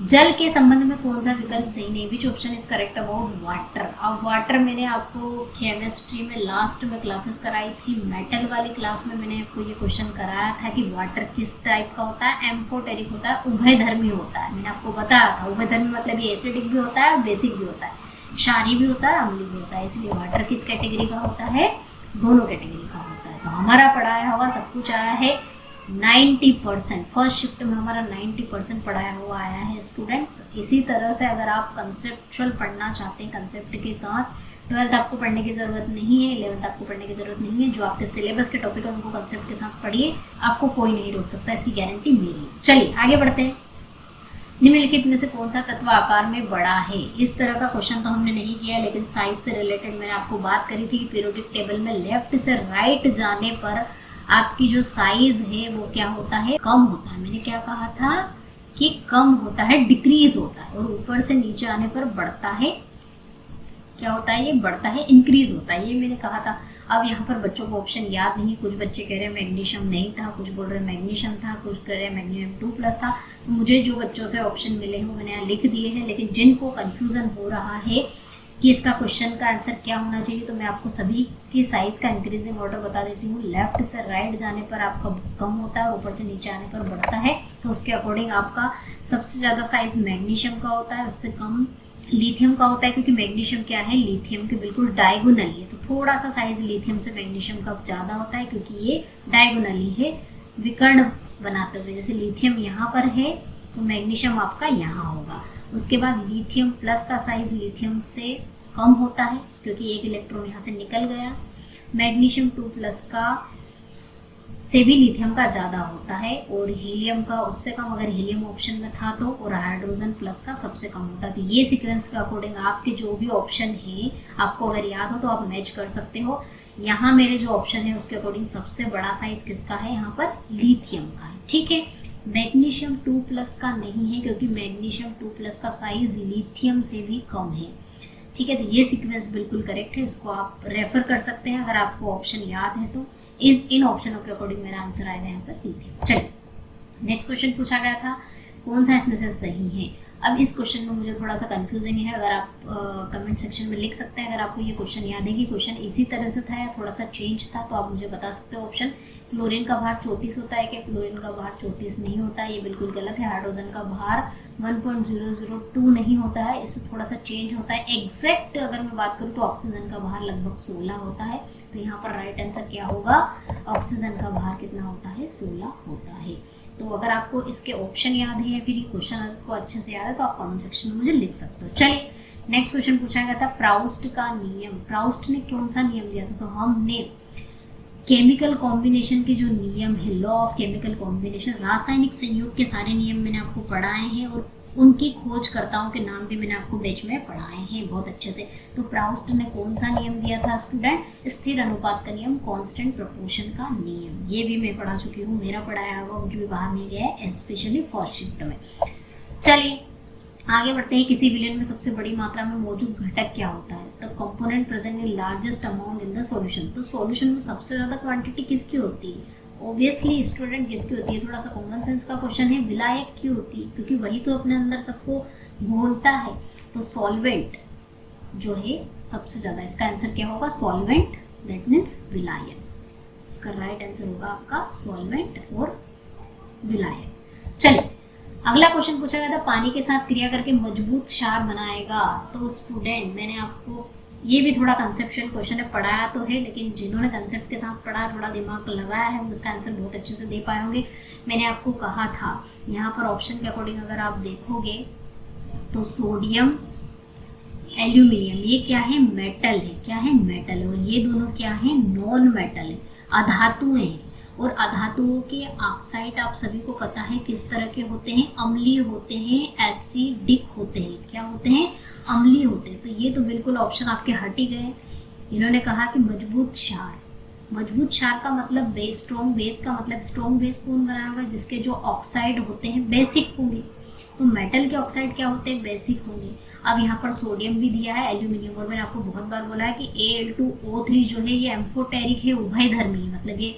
जल के संबंध में कौन सा विकल्प सही नहीं, which option is correct about water. अब वाटर मैंने आपको केमिस्ट्री में लास्ट में क्लासेस कराई थी, मेटल वाली क्लास में मैंने आपको ये क्वेश्चन कराया था कि वाटर किस टाइप का होता है, एम्फोटेरिक होता है, उभयधर्मी होता है। मैंने आपको बताया था उभयधर्मी मतलब ये एसिडिक भी होता है और बेसिक भी होता है, क्षारीय भी होता है, अम्लीय भी होता है। इसलिए वाटर किस कैटेगरी का होता है, दोनों कैटेगरी का होता है। तो हमारा पढ़ाया होगा सब कुछ आया है 90%, फर्स्ट शिफ्ट में हमारा 90% पढ़ाया हुआ आया है स्टूडेंट। तो इसी तरह से अगर आप कंसेप्चुअल पढ़ना चाहते हैं, कंसेप्ट के साथ 12th आपको पढ़ने की ज़रूरत नहीं है, 11th आपको पढ़ने की ज़रूरत नहीं है। जो आपके सिलेबस के टॉपिक है उनको कंसेप्ट के साथ पढ़िए, आपको कोई नहीं रोक सकता, इसकी गारंटी मेरी है। चलिए आगे बढ़ते हैं। निम्नलिखित में से कौन सा तत्व आकार में बड़ा है। इस तरह का क्वेश्चन तो हमने नहीं किया, लेकिन साइज से रिलेटेड मैंने आपको बात करी थी कि पीरियोडिक टेबल में लेफ्ट से राइट जाने पर आपकी जो साइज है वो क्या होता है, कम होता है। मैंने क्या कहा था कि कम होता है, डिक्रीज होता है, और ऊपर से नीचे आने पर बढ़ता है, क्या होता है, ये बढ़ता है, इंक्रीज होता है, ये मैंने कहा था। अब यहाँ पर बच्चों को ऑप्शन याद नहीं, कुछ बच्चे कह रहे हैं मैग्नीशियम नहीं था, कुछ बोल रहे हैं मैग्नीशियम था, कुछ कह रहे हैं मैग्नीशियम 2+ था। तो मुझे जो बच्चों से ऑप्शन मिले हैं मैंने यहाँ लिख दिए हैं, लेकिन जिनको कंफ्यूजन हो रहा है कि इसका क्वेश्चन का आंसर क्या होना चाहिए, तो मैं आपको सभी की साइज का इंक्रीजिंग ऑर्डर बता देती हूँ। लेफ्ट से राइट जाने पर आपका कम होता है, ऊपर से नीचे आने पर बढ़ता है। तो उसके अकॉर्डिंग आपका सबसे ज़्यादा साइज मैग्नीशियम का होता है, उससे कम लिथियम का होता है, क्योंकि मैग्नीशियम क्या है, लिथियम के बिल्कुल डायगोनली है। तो थोड़ा सा साइज लिथियम से मैग्नीशियम का ज़्यादा होता है, क्योंकि ये डायगोनली है, विकर्ण बनाते हुए। जैसे लिथियम यहाँ पर है तो मैग्नीशियम आपका यहाँ होगा। उसके बाद लिथियम प्लस का साइज लिथियम से कम होता है, क्योंकि एक इलेक्ट्रॉन यहाँ से निकल गया। मैग्नीशियम 2+ का से भी लिथियम का ज़्यादा होता है, और हीलियम का उससे कम, अगर हीलियम ऑप्शन में था तो, और हाइड्रोजन प्लस का सबसे कम होता है। तो ये सीक्वेंस के अकॉर्डिंग आपके जो भी ऑप्शन है, आपको अगर याद हो तो आप मैच कर सकते हो। यहाँ मेरे जो ऑप्शन है उसके अकॉर्डिंग सबसे बड़ा साइज किसका है, यहाँ पर लिथियम का है। ठीक है, मैग्नीशियम 2+ का नहीं है, क्योंकि मैग्नीशियम 2+ का साइज लिथियम से भी कम है। ठीक है, तो ये सीक्वेंस बिल्कुल करेक्ट है, इसको आप रेफर कर सकते हैं अगर आपको ऑप्शन याद है तो। इन ऑप्शनों के अकॉर्डिंग मेरा आंसर आएगा यहाँ पर लिथियम। चलिए नेक्स्ट क्वेश्चन पूछा गया था कौन सा इसमें से सही है। अब इस क्वेश्चन में मुझे थोड़ा सा कंफ्यूजिंग है, अगर आप कमेंट सेक्शन में लिख सकते हैं अगर आपको ये क्वेश्चन याद है कि क्वेश्चन इसी तरह से था या थोड़ा सा चेंज था, तो आप मुझे बता सकते हो। ऑप्शन क्लोरीन का भार 34 होता है क्या, क्लोरीन का भार 34 नहीं होता है, ये बिल्कुल गलत है। हाइड्रोजन का भार 1.002 नहीं होता है, इससे थोड़ा सा चेंज होता है। एग्जैक्ट अगर मैं बात करूँ तो ऑक्सीजन का भार लगभग 16 होता है। तो यहाँ पर राइट आंसर क्या होगा, ऑक्सीजन का भार कितना होता है, 16 होता है। तो अगर आपको इसके ऑप्शन याद है या फिर ये क्वेश्चन आपको अच्छे से याद है तो आप कमेंट सेक्शन में मुझे लिख सकते हो। चलिए नेक्स्ट क्वेश्चन पूछा गया था प्राउस्ट का नियम। प्राउस्ट ने कौन सा नियम दिया था? तो हमने केमिकल कॉम्बिनेशन के जो नियम है, लॉ ऑफ केमिकल कॉम्बिनेशन, रासायनिक संयोग के सारे नियम मैंने आपको पढ़ाए हैं और उनकी खोजकर्ताओं के नाम भी मैंने आपको बैच में पढ़ाए हैं बहुत अच्छे से। तो प्राउस्ट ने कौन सा नियम दिया था स्टूडेंट? स्थिर अनुपात का नियम, कांस्टेंट प्रोपोर्शन का नियम। ये भी मैं पढ़ा चुकी हूँ, मेरा पढ़ाया हुआ जो भी बाहर नहीं गया है, स्पेशली फर्स्ट शिफ्ट में। चलिए आगे बढ़ते हैं। किसी विलेन में सबसे बड़ी मात्रा में मौजूद घटक क्या होता है? तो component present in largest amount in the solution. तो सॉल्यूशन में सबसे ज्यादा क्वांटिटी किसकी होती है? ऑब्वियसली स्टूडेंट किसकी होती है? थोड़ा सा कॉमन सेंस का क्वेश्चन है, विलायक की होती है, क्योंकि वही तो अपने अंदर सबको घोलता है। तो सॉल्वेंट जो है सबसे ज्यादा, इसका आंसर क्या होगा? सॉल्वेंट, दैट मीन्स विलायक। इसका राइट आंसर होगा आपका सॉल्वेंट और विलायक। चलिए अगला क्वेश्चन पूछा गया था, पानी के साथ क्रिया करके मजबूत क्षार बनाएगा। तो स्टूडेंट मैंने आपको ये भी थोड़ा कंसेप्चुअल क्वेश्चन है, पढ़ाया तो है, लेकिन जिन्होंने कंसेप्ट के साथ पढ़ा, थोड़ा दिमाग लगाया है, वो उसका आंसर बहुत अच्छे से दे पाए होंगे। मैंने आपको कहा था यहाँ पर ऑप्शन के अकॉर्डिंग अगर आप देखोगे तो सोडियम, एल्यूमिनियम, ये क्या है? मेटल है। क्या है? मेटल है। और ये दोनों क्या है? नॉन मेटल है, अधातुएं हैं। और अधातुओं के ऑक्साइड आप सभी को पता है किस तरह के होते हैं? अम्लीय होते हैं, एसिडिक होते हैं। क्या होते हैं? अम्लीय होते हैं। तो ये तो बिल्कुल ऑप्शन आपके हट ही गए। इन्होंने कहा कि मजबूत क्षार। मजबूत क्षार का मतलब बेस, स्ट्रॉन्ग बेस का मतलब स्ट्रॉन्ग बेस कौन बनाएगा? जिसके जो ऑक्साइड होते हैं बेसिक होंगे। तो मेटल के ऑक्साइड क्या होते हैं? बेसिक होंगे। अब यहाँ पर सोडियम भी दिया है, एल्यूमिनियम, और मैंने आपको बहुत बार बोला है कि Al2O3 जो है ये एम्फोटेरिक है, उभयधर्मी है, मतलब ये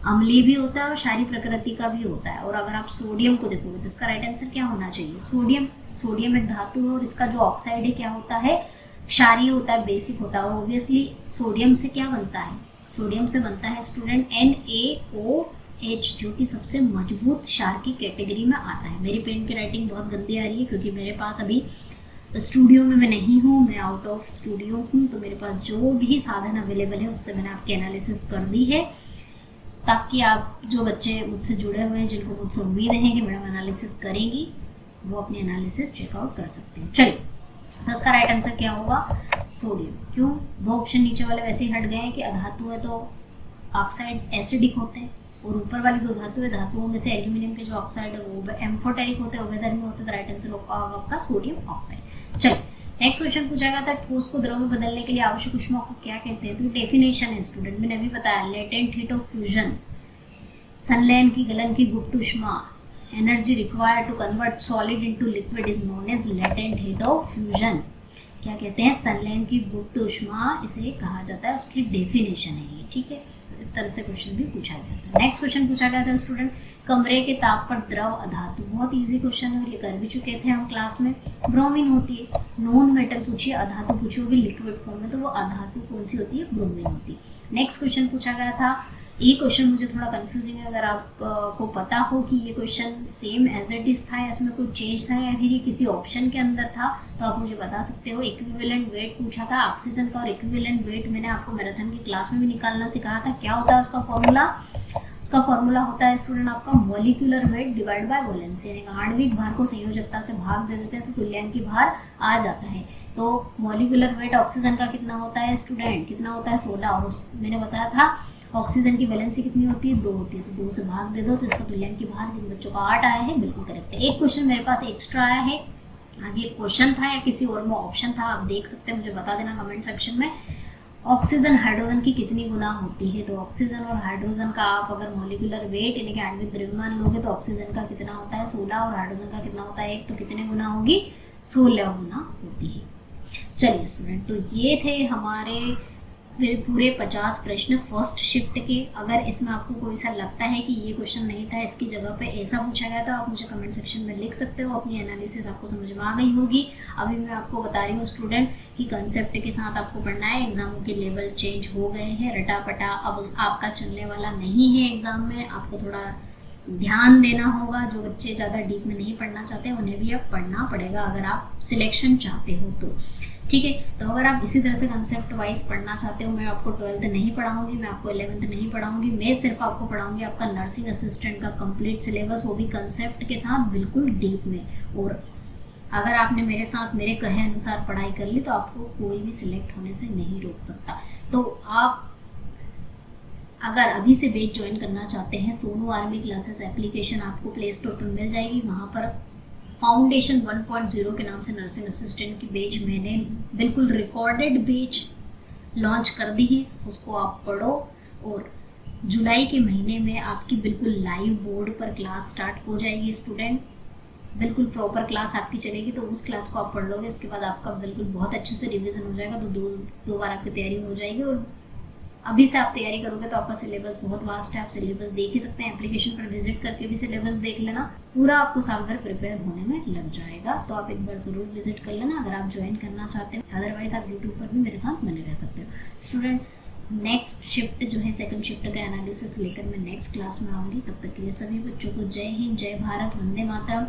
अम्लीय भी होता है और क्षारीय प्रकृति का भी होता है। और अगर आप सोडियम को देखोगे तो इसका राइट आंसर क्या होना चाहिए? सोडियम। सोडियम एक धातु है और इसका जो ऑक्साइड है क्या होता है? क्षारीय होता है, बेसिक होता है। और ऑब्वियसली सोडियम से क्या बनता है? सोडियम से बनता है स्टूडेंट NaOH, जो कि सबसे मजबूत क्षार की कैटेगरी में आता है। मेरी पेन की राइटिंग बहुत गंदी आ रही है क्योंकि मेरे पास अभी स्टूडियो में मैं नहीं हूँ, मैं आउट ऑफ स्टूडियो हूँ। तो मेरे पास जो भी साधन अवेलेबल है उससे मैंने आपकी एनालिसिस कर दी है, ताकि आप जो बच्चे मुझसे जुड़े हुए हैं, जिनको मुझसे उम्मीद है कि मैडम एनालिसिस करेंगी, वो अपनी एनालिसिस चेकआउट कर सकते हैं। चलिए तो इसका राइट आंसर क्या होगा? सोडियम। क्यों? दो ऑप्शन नीचे वाले वैसे ही हट गए हैं कि अधातु है तो ऑक्साइड एसिडिक होते हैं, और ऊपर वाली दो धातु है, धातुओं में से एल्यूमिनियम के जो ऑक्साइड है वो एम्फोटेरिक होते हैं, उभयधर्मी होते हैं। तो राइट आंसर होगा आपका सोडियम ऑक्साइड। चलिए नेक्स्ट क्वेश्चन पूछा गया था, ठोस को द्रव में बदलने के लिए आवश्यक ऊष्मा को क्या कहते हैं? तो डेफिनेशन है स्टूडेंट, मैंने अभी बताया, लेटेंट हीट ऑफ फ्यूजन, संलयन की गलन की गुप्त ऊष्मा, energy required to convert solid into liquid is known as latent heat of fusion. क्या कहते हैं? संलयन की गुप्त ऊष्मा इसे कहा जाता है, उसकी डेफिनेशन है ये, ठीक है। इस तरह से क्वेश्चन भी पूछा जाता है। नेक्स्ट क्वेश्चन पूछा गया था स्टूडेंट, कमरे के ताप पर द्रव अधातु। बहुत इजी क्वेश्चन है और ये कर भी चुके थे हम क्लास में। ब्रोमीन होती है। नॉन मेटल पूछिए, अधातु पूछिए, वो भी लिक्विड फॉर्म में, तो वो अधातु कौन सी होती है? ब्रोमीन होती है। नेक्स्ट क्वेश्चन पूछा गया था, ये क्वेश्चन मुझे थोड़ा कंफ्यूजिंग है, अगर आपको पता हो कि ये question same as it is था या इसमें कोई चेंज था या फिर ये किसी ऑप्शन के अंदर था, तो आप मुझे बता सकते हो। इक्विवेलेंट वेट पूछा था ऑक्सीजन का, और इक्विवेलेंट वेट मैंने आपको मैराथन की क्लास में भी निकालना सिखाया था। क्या होता है उसका फॉर्मूला? उसका फॉर्मूला होता है स्टूडेंट आपका molecular weight divide by valency, यानी आणविक भार को संयोजकता से भाग दे देते हैं तो तुल्यांकी भार आ जाता है। तो मॉलिक्यूलर वेट ऑक्सीजन का कितना होता है स्टूडेंट? कितना होता है? 16। और मैंने बताया था ऑक्सीजन की वैलेंसी कितनी होती है? 2 होती है, तो 2 से भाग दे दो, तो इसका तुल्यांकी भार जिन बच्चों का 8 आया है बिल्कुल करेक्ट है। एक क्वेश्चन मेरे पास एक्स्ट्रा आया है, आगे क्वेश्चन था या किसी और में ऑप्शन था, आप देख सकते हैं, मुझे बता देना कमेंट सेक्शन में। ऑक्सीजन हाइड्रोजन की कितनी गुना होती है? तो ऑक्सीजन और हाइड्रोजन का आप अगर मॉलिक्यूलर वेट यानी कि आणविक द्रव्यमान लोगे तो ऑक्सीजन का कितना होता है? 16, और हाइड्रोजन का कितना होता है 1, तो कितने गुना होगी? 16 गुना होती है। चलिए स्टूडेंट, तो ये थे हमारे पूरे 50 प्रश्न फर्स्ट शिफ्ट के। अगर इसमें आपको कोई सा लगता है कि ये क्वेश्चन नहीं था, इसकी जगह पे ऐसा पूछा गया था, आप मुझे कमेंट सेक्शन में लिख सकते हो। अपनी एनालिसिस आपको समझ में आ गई होगी। अभी मैं आपको बता रही हूँ स्टूडेंट कि कंसेप्ट के साथ आपको पढ़ना है। एग्जामों के लेवल चेंज हो गए हैं, रटापटा अब आपका चलने वाला नहीं है। एग्जाम में आपको थोड़ा ध्यान देना होगा। जो बच्चे ज़्यादा डीप में नहीं पढ़ना चाहते उन्हें भी अब पढ़ना पड़ेगा अगर आप सिलेक्शन चाहते हो तो, ठीक है। तो अगर आप इसी तरह से कंसेप्ट वाइज पढ़ना चाहते हो, मैं आपको 12th नहीं पढ़ाऊंगी, मैं आपको 11th नहीं पढ़ाऊंगी, मैं सिर्फ आपको पढ़ाऊंगी आपका नर्सिंग असिस्टेंट का कंप्लीट सिलेबस, वो भी कंसेप्ट के साथ बिल्कुल डीप में। और अगर आपने मेरे साथ मेरे कहे अनुसार पढ़ाई कर ली तो आपको कोई भी सिलेक्ट होने से नहीं रोक सकता। तो आप अगर अभी से बैच ज्वाइन करना चाहते हैं, सोनू आर्मी क्लासेस एप्लीकेशन आपको प्ले स्टोर पर मिल जाएगी। वहाँ पर फाउंडेशन 1.0 के नाम से नर्सिंग असिस्टेंट की बैच मैंने बिल्कुल रिकॉर्डेड बैच लॉन्च कर दी है, उसको आप पढ़ो। और जुलाई के महीने में आपकी बिल्कुल लाइव बोर्ड पर क्लास स्टार्ट हो जाएगी। स्टूडेंट बिल्कुल प्रॉपर क्लास आपकी चलेगी, तो उस क्लास को आप पढ़ लोगे, इसके बाद आपका बिल्कुल बहुत अच्छे से रिवीजन हो जाएगा। तो दो बार आपकी तैयारी हो जाएगी। और अभी से आप तैयारी करोगे तो आपका सिलेबस बहुत वास्ट है, आप सिलेबस देख ही सकते हैं। एप्लीकेशन पर विजिट करके भी सिलेबस देख लेना, पूरा आपको साल भर प्रिपेयर होने में लग जाएगा। तो आप एक बार ज़रूर विजिट कर लेना अगर आप ज्वाइन करना चाहते हो। अदरवाइज आप यूट्यूब पर भी मेरे साथ बने रह सकते हो। स्टूडेंट नेक्स्ट शिफ्ट जो है सेकंड शिफ्ट का एनालिसिस लेकर मैं नेक्स्ट क्लास में आऊँगी। तब तक के लिए सभी बच्चों को जय हिंद, जय भारत, वंदे मातरम।